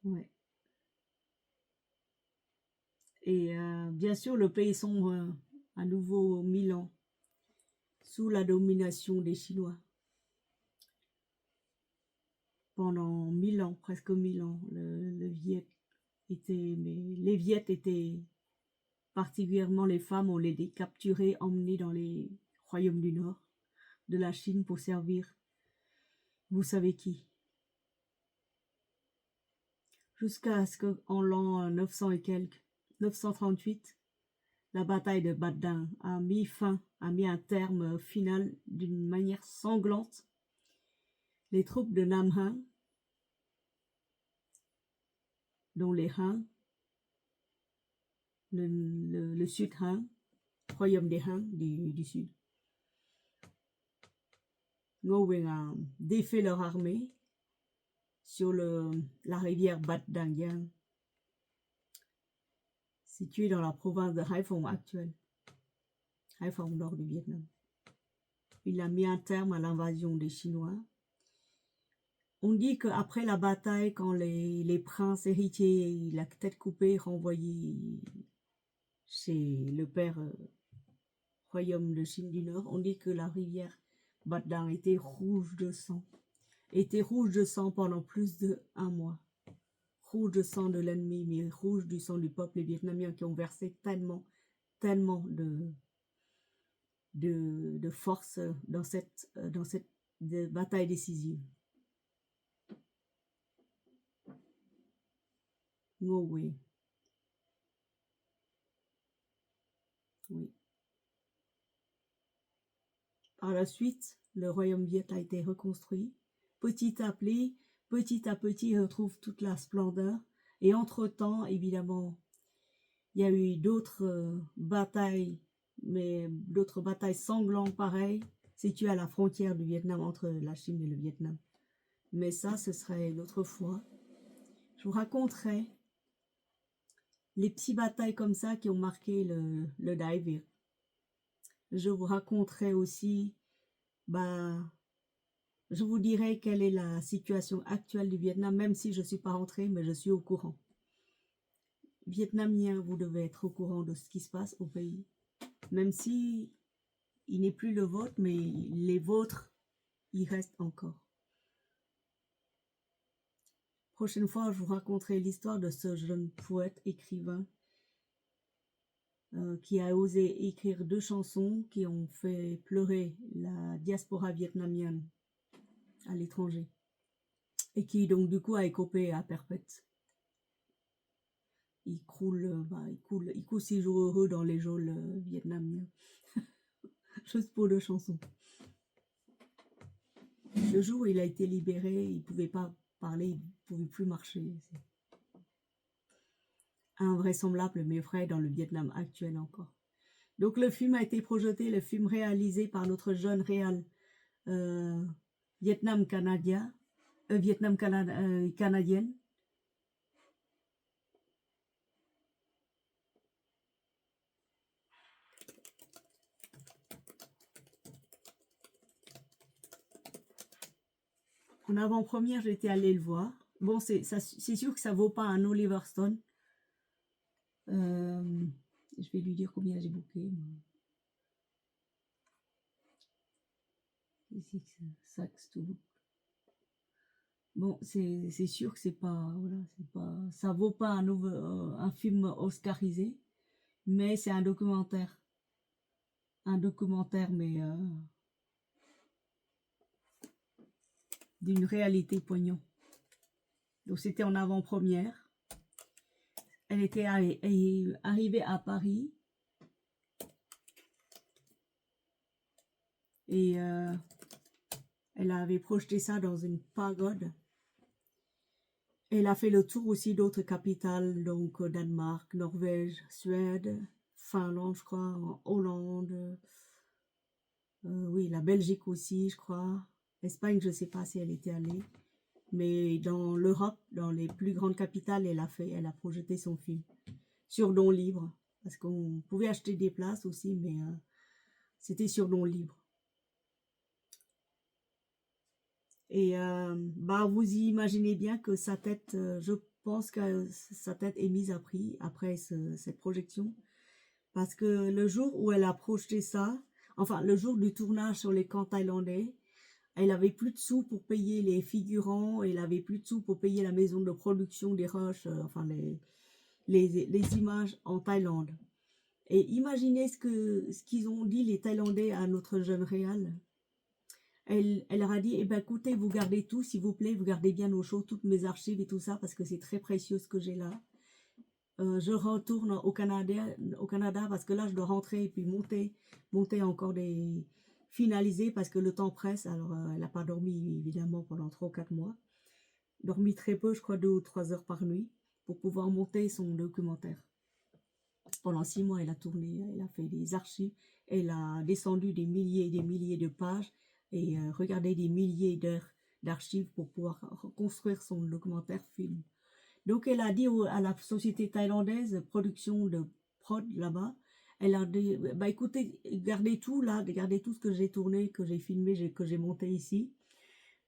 Ouais. Et bien sûr, le pays sombre à nouveau 1000 ans sous la domination des Chinois. Pendant 1000 ans, presque 1000 ans, les Viet étaient, particulièrement les femmes, on les capturées, emmenées dans les royaumes du Nord de la Chine pour servir, vous savez qui. Jusqu'à ce qu'en l'an 900 et quelques, 938, la bataille de Bat Dang a mis un terme final d'une manière sanglante. Les troupes de Nam Han, dont les Han, le Sud Han, royaume des Han du Sud, Ngo Nguyen a défait leur armée sur la rivière Bat Dang Giang, située dans la province de Haiphong actuelle, Haiphong nord du Vietnam. Il a mis un terme à l'invasion des Chinois. On dit qu'après la bataille, quand les princes héritiers, la tête coupée, renvoyés chez le père royaume de Chine du Nord, on dit que la rivière Bat Dang était rouge de sang pendant plus d'1 mois. Rouge de sang de l'ennemi, mais rouge du sang du peuple vietnamien qui ont versé tellement de force dans cette bataille décisive. Ngo Nguyen. Oui. Par la suite, le royaume viet a été reconstruit. Petit à petit, il retrouve toute la splendeur. Et entre-temps, évidemment, il y a eu d'autres batailles, mais d'autres batailles sanglantes pareilles, situées à la frontière du Vietnam, entre la Chine et le Vietnam. Mais ça, ce serait une autre fois. Je vous raconterai les petites batailles comme ça qui ont marqué le Dai Viet. Je vous raconterai aussi, je vous dirai quelle est la situation actuelle du Vietnam, même si je ne suis pas rentrée, mais je suis au courant. Vietnamiens, vous devez être au courant de ce qui se passe au pays. Même si il n'est plus le vôtre, mais les vôtres, il reste encore. Prochaine fois, je vous raconterai l'histoire de ce jeune poète, écrivain, qui a osé écrire 2 chansons qui ont fait pleurer la diaspora vietnamienne à l'étranger. Et qui donc du coup a écopé à perpète. Il coule 6 jours heureux dans les geôles vietnamiens. Juste pour 2 chansons. Le jour où il a été libéré, il ne pouvait pas parler, il ne pouvait plus marcher. Invraisemblable, mais vrai dans le Vietnam actuel encore. Donc le film a été projeté, le film réalisé par notre jeune réal Vietnam-Canadienne. En avant-première, j'étais allée le voir. Bon, c'est sûr que ça vaut pas un Oliver Stone. Je vais lui dire combien j'ai booké. Ici, bon, c'est sûr que c'est pas, voilà, ça vaut pas un film oscarisé, mais c'est un documentaire. Un documentaire, mais d'une réalité poignante. Donc c'était en avant-première. Elle était arrivée à Paris. Et elle avait projeté ça dans une pagode. Elle a fait le tour aussi d'autres capitales, donc Danemark, Norvège, Suède, Finlande, je crois, Hollande, oui, la Belgique aussi, je crois. Espagne, je ne sais pas si elle était allée. Mais dans l'Europe, dans les plus grandes capitales, elle a projeté son film sur don libre. Parce qu'on pouvait acheter des places aussi, mais c'était sur don libre. Et bah, vous imaginez bien que sa tête, je pense que sa tête est mise à prix après cette projection. Parce que le jour où elle a projeté ça, enfin le jour du tournage sur les camps thaïlandais, elle avait plus de sous pour payer les figurants, elle avait plus de sous pour payer la maison de production des rushs, enfin les images en Thaïlande. Et imaginez ce qu'ils ont dit les Thaïlandais à notre jeune réal. Elle leur a dit, eh ben écoutez, vous gardez tout, s'il vous plaît, vous gardez bien nos choses, toutes mes archives et tout ça, parce que c'est très précieux ce que j'ai là. Je retourne au Canada parce que là, je dois rentrer et puis monter encore finaliser parce que le temps presse. Alors, elle n'a pas dormi, évidemment, pendant 3 ou 4 mois. Dormi très peu, je crois 2 ou 3 heures par nuit, pour pouvoir monter son documentaire. Pendant 6 mois, elle a tourné, elle a fait des archives, elle a descendu des milliers et des milliers de pages et regardé des milliers d'heures d'archives pour pouvoir construire son documentaire film. Donc, elle a dit à la société thaïlandaise, production de prod là-bas, elle a dit, bah écoutez, gardez tout là, gardez tout ce que j'ai tourné, que j'ai filmé, que j'ai monté ici,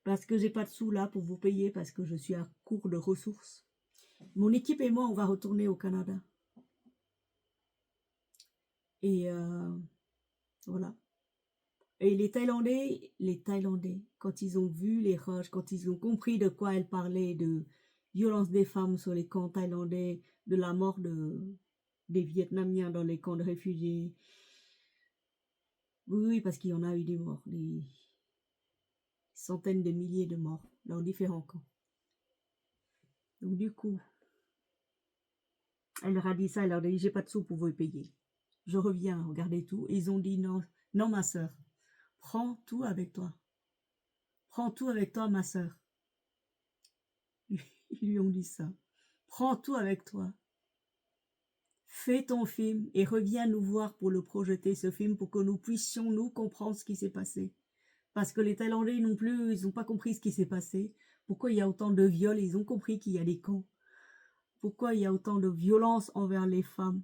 parce que j'ai pas de sous là pour vous payer, parce que je suis à court de ressources. Mon équipe et moi, on va retourner au Canada. Et voilà. Et les Thaïlandais, quand ils ont vu les rushs, quand ils ont compris de quoi elle parlait, de violence des femmes sur les camps thaïlandais, de la mort des Vietnamiens dans les camps de réfugiés. Oui, parce qu'il y en a eu des morts, des centaines de milliers de morts dans différents camps. Donc du coup, elle leur a dit ça, elle leur a dit, j'ai pas de sous pour vous payer. Je reviens, regardez tout. Et ils ont dit, non, non ma soeur, prends tout avec toi. Prends tout avec toi, ma soeur. Ils lui ont dit ça. Prends tout avec toi. Fais ton film et reviens nous voir pour le projeter, ce film, pour que nous puissions, nous, comprendre ce qui s'est passé. Parce que les Thaïlandais non plus, ils n'ont pas compris ce qui s'est passé. Pourquoi il y a autant de viols? Ils ont compris qu'il y a des camps. Pourquoi il y a autant de violence envers les femmes,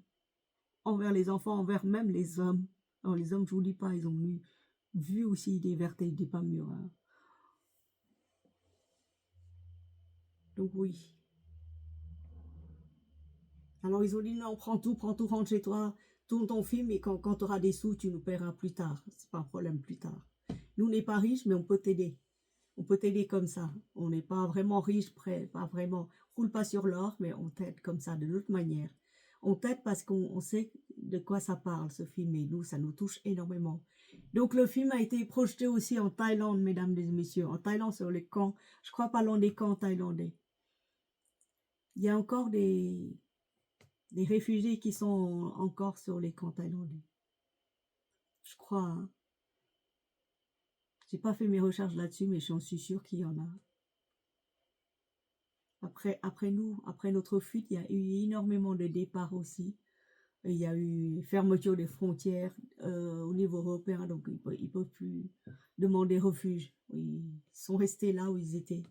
envers les enfants, envers même les hommes? Alors les hommes, je vous dis pas, ils ont vu aussi des vertes et des pas mûres. Hein. Donc oui. Alors ils ont dit non, prends tout, rentre chez toi, tourne ton film et quand tu auras des sous, tu nous paieras plus tard. C'est pas un problème plus tard. Nous, on n'est pas riches, mais on peut t'aider. On peut t'aider comme ça. On n'est pas vraiment riche, pas vraiment. Roule pas sur l'or, mais on t'aide comme ça, de l'autre manière. On t'aide parce qu'on sait de quoi ça parle, ce film, et nous, ça nous touche énormément. Donc, le film a été projeté aussi en Thaïlande, mesdames et messieurs, en Thaïlande, sur les camps, je crois pas loin des camps thaïlandais. Il y a encore des réfugiés qui sont encore sur les camps thaïlandais. Je crois, hein. J'ai pas fait mes recherches là-dessus, mais j'en suis sûre qu'il y en a. Après notre fuite, il y a eu énormément de départs aussi. Il y a eu fermeture des frontières au niveau européen, donc ils peuvent plus demander refuge. Ils sont restés là où ils étaient,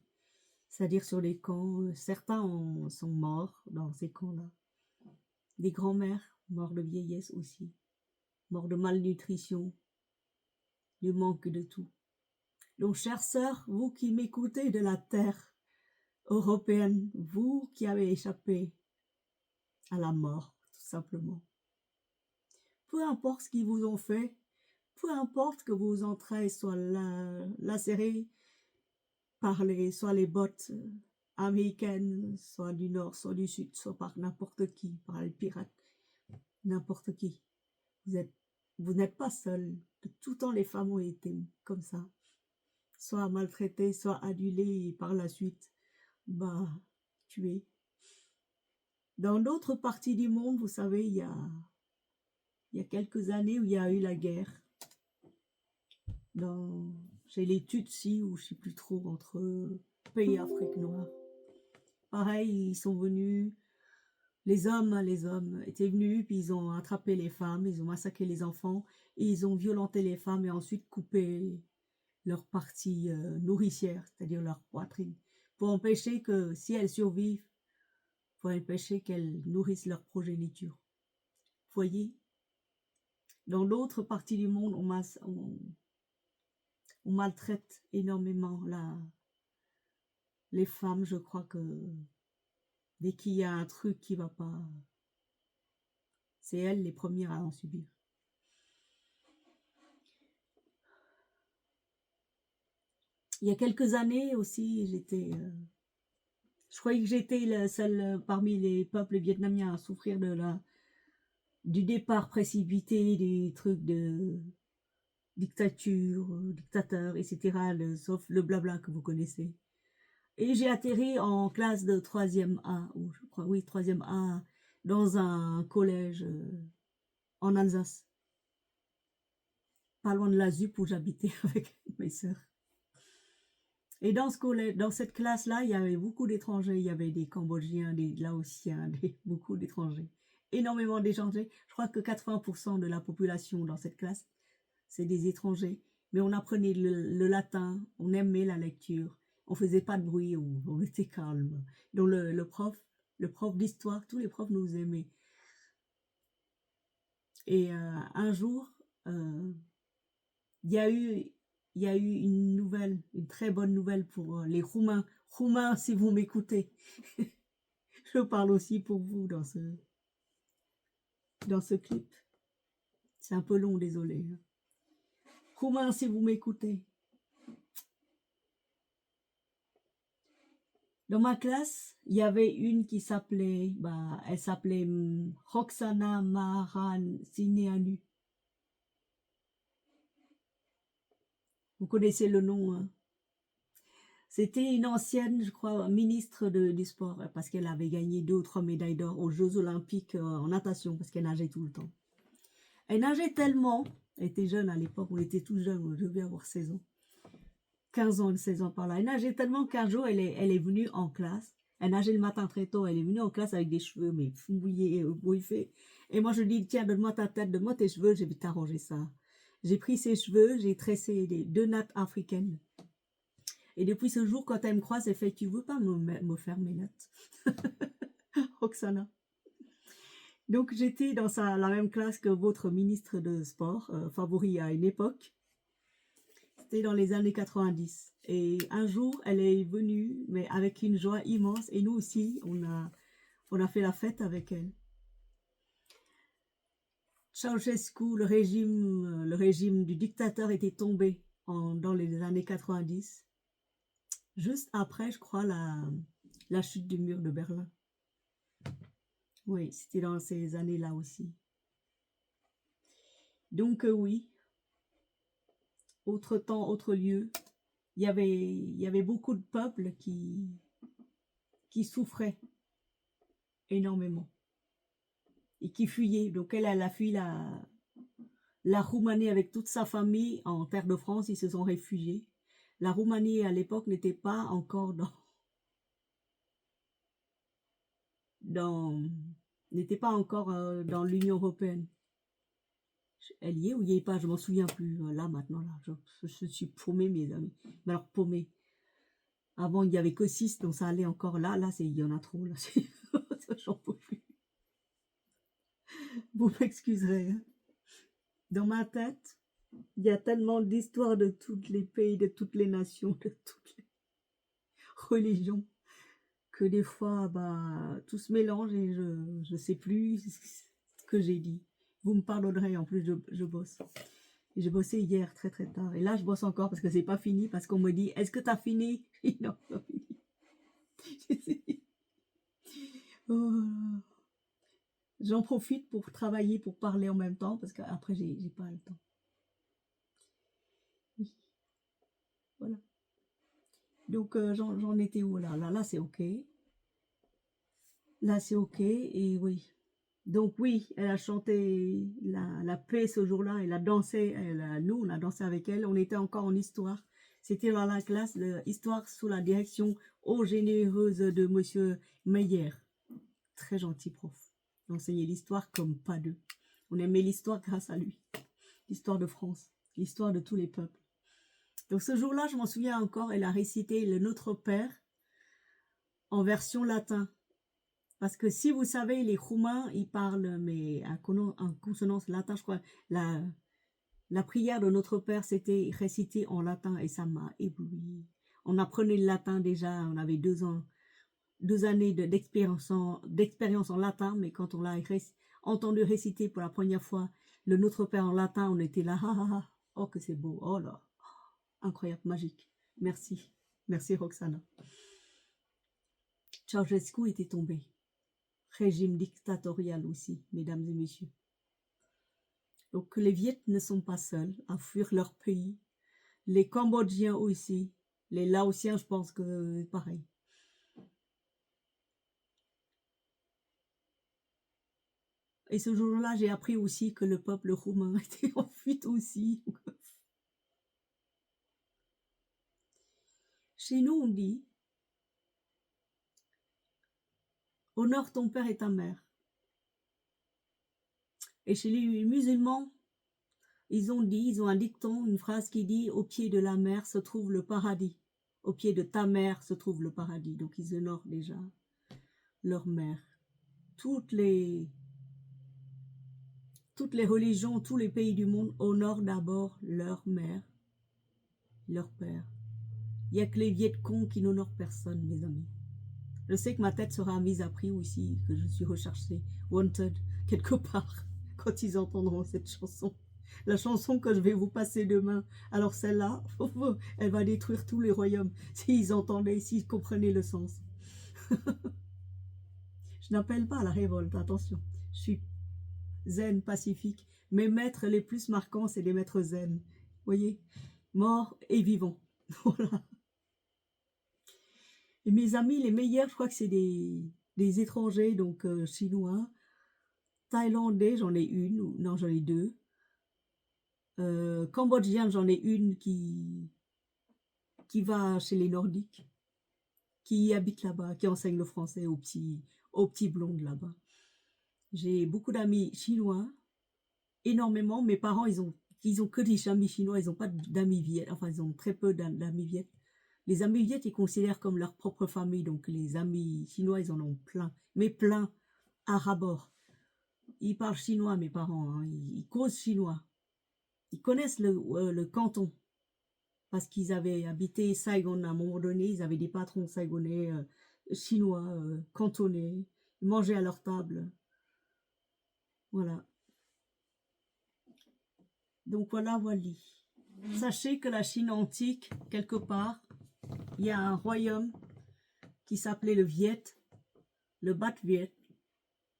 c'est-à-dire sur les camps. Certains sont morts dans ces camps-là. Des grands-mères morts de vieillesse aussi, morts de malnutrition, de manque de tout. Donc, chères sœurs, vous qui m'écoutez de la terre européenne, vous qui avez échappé à la mort, tout simplement. Peu importe ce qu'ils vous ont fait, peu importe que vos entrailles soient lacérées par soit les bottes américaines, soit du nord, soit du sud, soit par n'importe qui, par les pirates, n'importe qui. Vous n'êtes pas seul. De tout temps, les femmes ont été comme ça, soit maltraitées, soit adulées, et par la suite, tuées. Dans d'autres parties du monde, vous savez, il y a quelques années où il y a eu la guerre. Chez les Tutsis, ou je ne sais plus trop, entre pays Afrique noire. Pareil, ils sont venus, les hommes étaient venus, puis ils ont attrapé les femmes, ils ont massacré les enfants, et ils ont violenté les femmes et ensuite coupé leur partie nourricière, c'est-à-dire leur poitrine, pour empêcher que, si elles survivent, pour empêcher qu'elles nourrissent leur progéniture. Vous voyez, dans d'autres parties du monde, on maltraite énormément les femmes. Je crois que dès qu'il y a un truc qui va pas, c'est elles les premières à en subir. Il y a quelques années aussi, je croyais que j'étais la seule parmi les peuples vietnamiens à souffrir du départ précipité, des trucs de dictature, dictateur, etc., sauf le blabla que vous connaissez. Et j'ai atterri en classe de 3e A, ou je crois, oui, 3e A, dans un collège en Alsace. Pas loin de la ZUP où j'habitais avec mes sœurs. Et dans cette classe-là, il y avait beaucoup d'étrangers. Il y avait des Cambodgiens, des Laotiens, beaucoup d'étrangers. Énormément d'étrangers. Je crois que 80% de la population dans cette classe, c'est des étrangers. Mais on apprenait le latin, on aimait la lecture, on faisait pas de bruit, on était calme. Donc le prof d'histoire, tous les profs nous aimaient. Et un jour, il y a eu une très bonne nouvelle pour les Roumains. Roumains, si vous m'écoutez, je parle aussi pour vous dans ce clip. C'est un peu long, désolé. Roumains, si vous m'écoutez. Dans ma classe, il y avait une qui s'appelait, elle s'appelait Roxana Marancineanu. Vous connaissez le nom, hein? C'était une ancienne, je crois, ministre du sport, parce qu'elle avait gagné 2 ou 3 médailles d'or aux Jeux Olympiques en natation, parce qu'elle nageait tout le temps. Elle nageait tellement, elle était jeune à l'époque, on était tous jeunes, je devais avoir 16 ans. 15 ans, 16 ans par là. Elle nageait tellement qu'un jour, elle est venue en classe. Elle nageait le matin très tôt. Elle est venue en classe avec des cheveux, mais mouillés, bouffés. Et moi, je dis, tiens, donne-moi ta tête, donne-moi tes cheveux, je vais t'arranger ça. J'ai pris ses cheveux, j'ai tressé 2 nattes africaines. Et depuis ce jour, quand elle me croise, elle fait, tu veux pas me faire mes nattes? Roxana. Donc, j'étais dans la même classe que votre ministre de sport, favori à une époque. C'était dans les années 90. Et un jour, elle est venue, mais avec une joie immense. Et nous aussi, on a fait la fête avec elle. Ceausescu, le régime du dictateur était tombé dans les années 90. Juste après, je crois, la chute du mur de Berlin. Oui, c'était dans ces années-là aussi. Donc oui, autre temps, autre lieu. Il y avait beaucoup de peuples qui souffraient énormément et qui fuyaient. Donc elle a fui la Roumanie avec toute sa famille en terre de France. Ils se sont réfugiés. La Roumanie à l'époque n'était pas encore dans n'était pas encore dans l'Union européenne. Elle y est ou y est pas, je m'en souviens plus. Là maintenant, là, je suis paumée, mes amis. Mais alors paumée. Avant, il y avait que 6, donc ça allait encore. Là, il y en a trop. Là, j'en peux plus. Vous m'excuserez. Hein. Dans ma tête, il y a tellement d'histoires de tous les pays, de toutes les nations, de toutes les religions, que des fois, bah, tout se mélange et je sais plus ce que j'ai dit. Vous me pardonnerez, en plus, je bosse. Et j'ai bossé hier très très tard. Et là, je bosse encore parce que c'est pas fini, parce qu'on me dit, est-ce que tu as fini? Non, pas fini. Oh. J'en profite pour travailler, pour parler en même temps, parce qu'après, j'ai pas le temps. Oui, voilà. Donc, j'en étais où là? Là, c'est OK. Là, c'est OK. Et oui. Donc, oui, elle a chanté la paix ce jour-là. Elle a dansé. Nous, on a dansé avec elle. On était encore en histoire. C'était dans la classe de histoire sous la direction ô généreuse de monsieur Meyer. Très gentil prof. Il enseignait l'histoire comme pas deux. On aimait l'histoire grâce à lui. L'histoire de France. L'histoire de tous les peuples. Donc ce jour-là, je m'en souviens encore, elle a récité le Notre Père en version latin. Parce que si vous savez, les Roumains, ils parlent, mais en consonance latin, je crois, la prière de Notre Père, c'était récité en latin et ça m'a ébloui. On apprenait le latin déjà, on avait 2 années d'expérience en latin, mais quand on l'a entendu réciter pour la première fois le Notre Père en latin, on était là, ah, ah, ah, oh que c'est beau, oh là, incroyable, magique. Merci, merci Roxana. Ceausescu était tombé. Régime dictatorial aussi, mesdames et messieurs. Donc les Viettes ne sont pas seuls à fuir leur pays. Les Cambodgiens aussi. Les Laotiens, je pense que pareil. Et ce jour-là, j'ai appris aussi que le peuple roumain était en fuite aussi. Chez nous, on dit « Honore ton père et ta mère ». Et chez les musulmans, ils ont un dicton, une phrase qui dit « Au pied de la mer se trouve le paradis ». Au pied de ta mère se trouve le paradis. Donc ils honorent déjà leur mère. Toutes les religions, tous les pays du monde honorent d'abord leur mère, leur père. Il n'y a que les Vietcong qui n'honorent personne, mes amis. Je sais que ma tête sera mise à prix aussi, que je suis recherchée, wanted, quelque part, quand ils entendront cette chanson. La chanson que je vais vous passer demain. Alors celle-là, elle va détruire tous les royaumes, s'ils entendaient, s'ils comprenaient le sens. Je n'appelle pas à la révolte, attention. Je suis zen, pacifique. Mes maîtres les plus marquants, c'est des maîtres zen. Vous voyez, morts et vivants. Voilà. Et mes amis, les meilleurs, je crois que c'est des étrangers, donc chinois, thaïlandais, j'en ai une, non, j'en ai 2. Cambodgien, j'en ai une qui va chez les Nordiques, qui habite là-bas, qui enseigne le français aux petits blondes là-bas. J'ai beaucoup d'amis chinois, énormément. Mes parents, ils ont que des amis chinois, ils n'ont pas d'amis viet. Enfin, ils ont très peu d'amis viet. Les amis viet, ils considèrent comme leur propre famille. Donc, les amis chinois, ils en ont plein. Mais plein à ras-bord. Ils parlent chinois, mes parents. Hein. Ils causent chinois. Ils connaissent le canton. parce qu'ils avaient habité Saigon à un moment donné, ils avaient des patrons saigonais, chinois, cantonais, ils mangeaient à leur table, voilà. Donc voilà, voilà. Sachez que la Chine antique, quelque part, il y a un royaume qui s'appelait le Viet, le Bat Viet.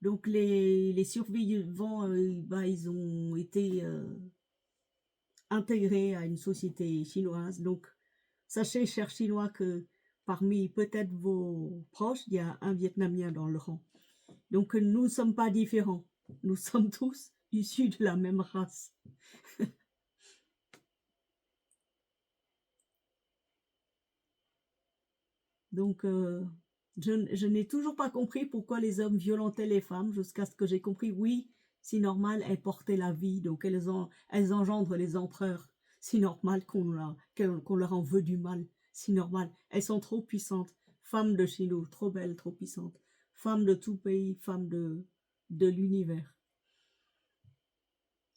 Donc les survivants, ils ont été intégrés à une société chinoise. Donc sachez, chers Chinois, que parmi peut-être vos proches, il y a un Vietnamien dans le rang. Donc nous ne sommes pas différents. Nous sommes tous issus de la même race. Donc je n'ai toujours pas compris pourquoi les hommes violentaient les femmes, jusqu'à ce que j'ai compris, oui, c'est normal, elles portaient la vie, donc elles engendrent les empereurs. C'est normal qu'on leur en veut du mal. C'est normal. Elles sont trop puissantes. Femmes de chez nous, trop belles, trop puissantes. Femmes de tout pays, femmes de l'univers.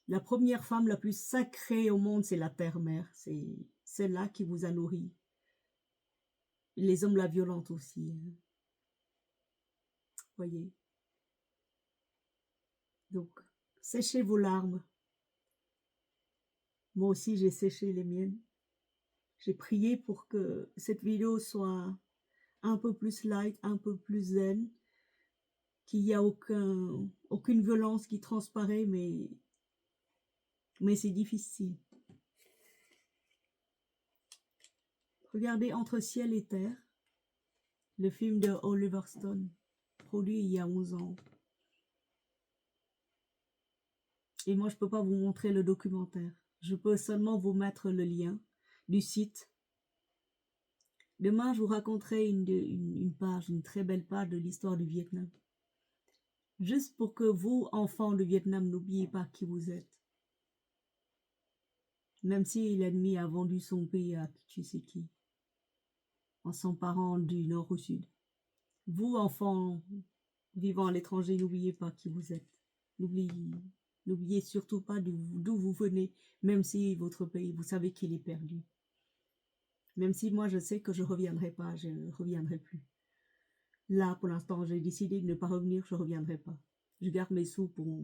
La première femme la plus sacrée au monde, c'est la terre-mère. C'est celle-là qui vous a nourri. Les hommes la violentent aussi. Voyez. Donc, séchez vos larmes. Moi aussi, j'ai séché les miennes. J'ai prié pour que cette vidéo soit un peu plus light, un peu plus zen, qu'il n'y a aucune violence qui transparaît, mais c'est difficile. Regardez Entre ciel et terre, le film de Oliver Stone, produit il y a 11 ans. Et moi, je ne peux pas vous montrer le documentaire. Je peux seulement vous mettre le lien du site. Demain, je vous raconterai une page, une très belle page de l'histoire du Vietnam. Juste pour que vous, enfants du Vietnam, n'oubliez pas qui vous êtes. Même si l'ennemi a vendu son pays à tu sais qui, en s'emparant du nord au sud. Vous, enfants vivant à l'étranger, n'oubliez pas qui vous êtes. N'oubliez surtout pas d'où vous venez, même si votre pays, vous savez qu'il est perdu. Même si moi, je sais que je ne reviendrai pas, je ne reviendrai plus. Là, pour l'instant, j'ai décidé de ne pas revenir, je ne reviendrai pas. Je garde mes sous pour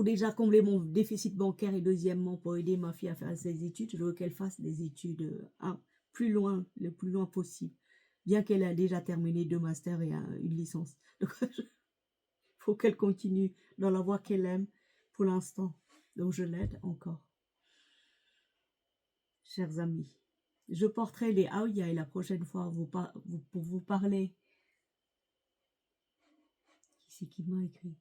déjà combler mon déficit bancaire et deuxièmement pour aider ma fille à faire ses études. Je veux qu'elle fasse des études plus loin, le plus loin possible. Bien qu'elle a déjà terminé 2 masters et une licence. Donc, il faut qu'elle continue dans la voie qu'elle aime pour l'instant. Donc, je l'aide encore. Chers amis, je porterai les Aoyai la prochaine fois pour vous parler. Qui c'est qui m'a écrit?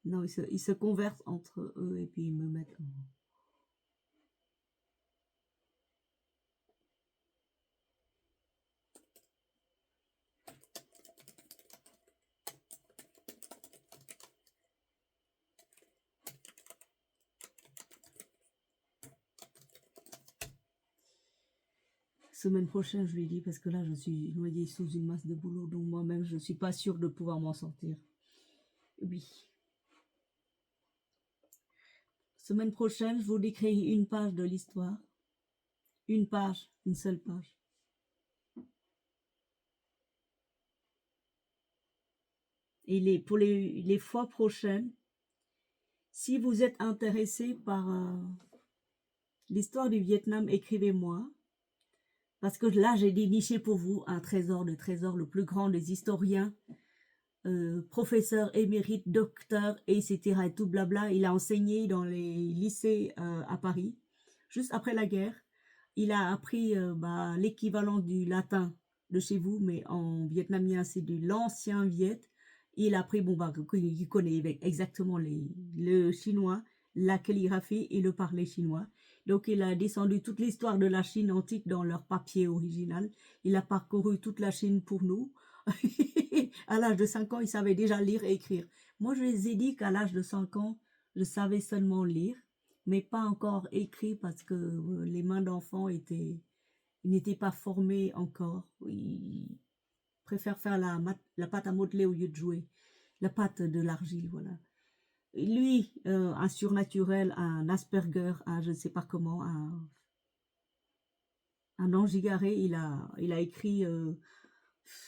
Non, ils se conversent entre eux et puis ils me mettent en... Semaine prochaine, je lui dis, parce que là, je suis noyée sous une masse de boulot, donc moi-même, je ne suis pas sûre de pouvoir m'en sortir. Oui. Semaine prochaine, je vous décris une page de l'histoire. Une page, une seule page. Et pour les fois prochaines, si vous êtes intéressé par l'histoire du Vietnam, écrivez-moi. Parce que là, j'ai déniché pour vous un trésor de trésors, le plus grand des historiens, professeur émérite, docteur, etc. et tout blabla. Il a enseigné dans les lycées à Paris, juste après la guerre. Il a appris l'équivalent du latin de chez vous, mais en vietnamien, c'est de l'ancien viet. Il a appris, il connaît exactement le chinois, la calligraphie et le parler chinois. Donc, il a descendu toute l'histoire de la Chine antique dans leur papier original. Il a parcouru toute la Chine pour nous. À l'âge de 5 ans, il savait déjà lire et écrire. Moi, je les ai dit qu'à l'âge de 5 ans, je savais seulement lire, mais pas encore écrit parce que les mains d'enfant étaient Il n'était pas formé encore. Il préfère faire la pâte à modeler au lieu de jouer. La pâte de l'argile, voilà. Et lui, un surnaturel, un Asperger, un je ne sais pas comment, un ange égaré, il a écrit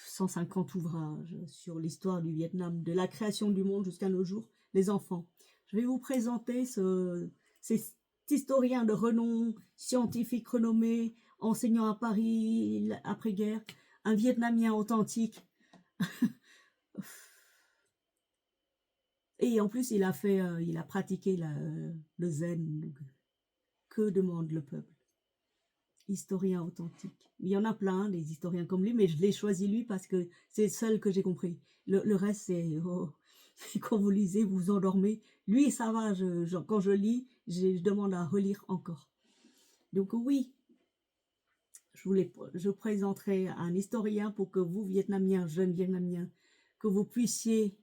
150 ouvrages sur l'histoire du Vietnam, de la création du monde jusqu'à nos jours, les enfants. Je vais vous présenter cet historien de renom, scientifique renommé, enseignant à Paris après-guerre, un Vietnamien authentique. Et en plus, il a pratiqué le zen. Donc, que demande le peuple? Historien authentique. Il y en a plein, des historiens comme lui, mais je l'ai choisi lui parce que c'est le seul que j'ai compris. Le reste, c'est quand vous lisez, vous vous endormez. Lui, ça va, quand je lis, je demande à relire encore. Donc oui, je présenterai un historien pour que vous, Vietnamiens, jeunes Vietnamiens, que vous puissiez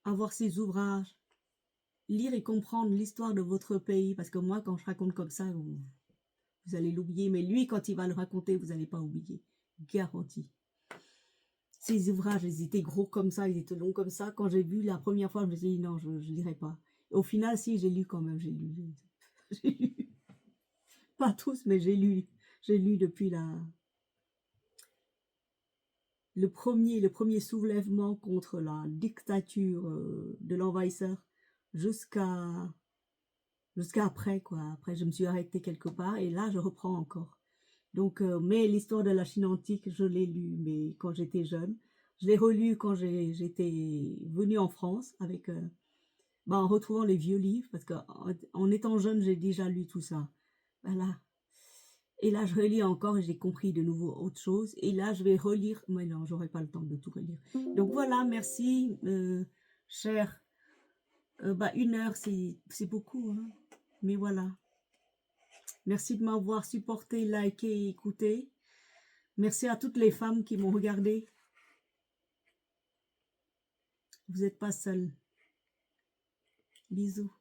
avoir ses ouvrages, lire et comprendre l'histoire de votre pays, parce que moi, quand je raconte comme ça, vous allez l'oublier, mais lui, quand il va le raconter, vous n'allez pas oublier. Garantie. Ces ouvrages, ils étaient gros comme ça, ils étaient longs comme ça. Quand j'ai vu la première fois, je me suis dit non, je ne lirai pas. Et au final, si, j'ai lu quand même, j'ai lu. J'ai lu. Pas tous, mais j'ai lu. J'ai lu depuis le premier soulèvement contre la dictature de l'envahisseur jusqu'à après, quoi. Après, je me suis arrêtée quelque part et là, je reprends encore. Donc, mais l'histoire de la Chine antique, je l'ai lu, mais quand j'étais jeune. Je l'ai relu quand j'étais venue en France avec, en retrouvant les vieux livres, parce qu'en étant jeune, j'ai déjà lu tout ça. Voilà. Et là, je relis encore et j'ai compris de nouveau autre chose. Et là, je vais relire. Mais non, j'aurai pas le temps de tout relire. Donc voilà, merci, cher. 1 heure, c'est beaucoup, hein. Mais voilà. Merci de m'avoir supporté, liké et écouté. Merci à toutes les femmes qui m'ont regardé. Vous n'êtes pas seules. Bisous.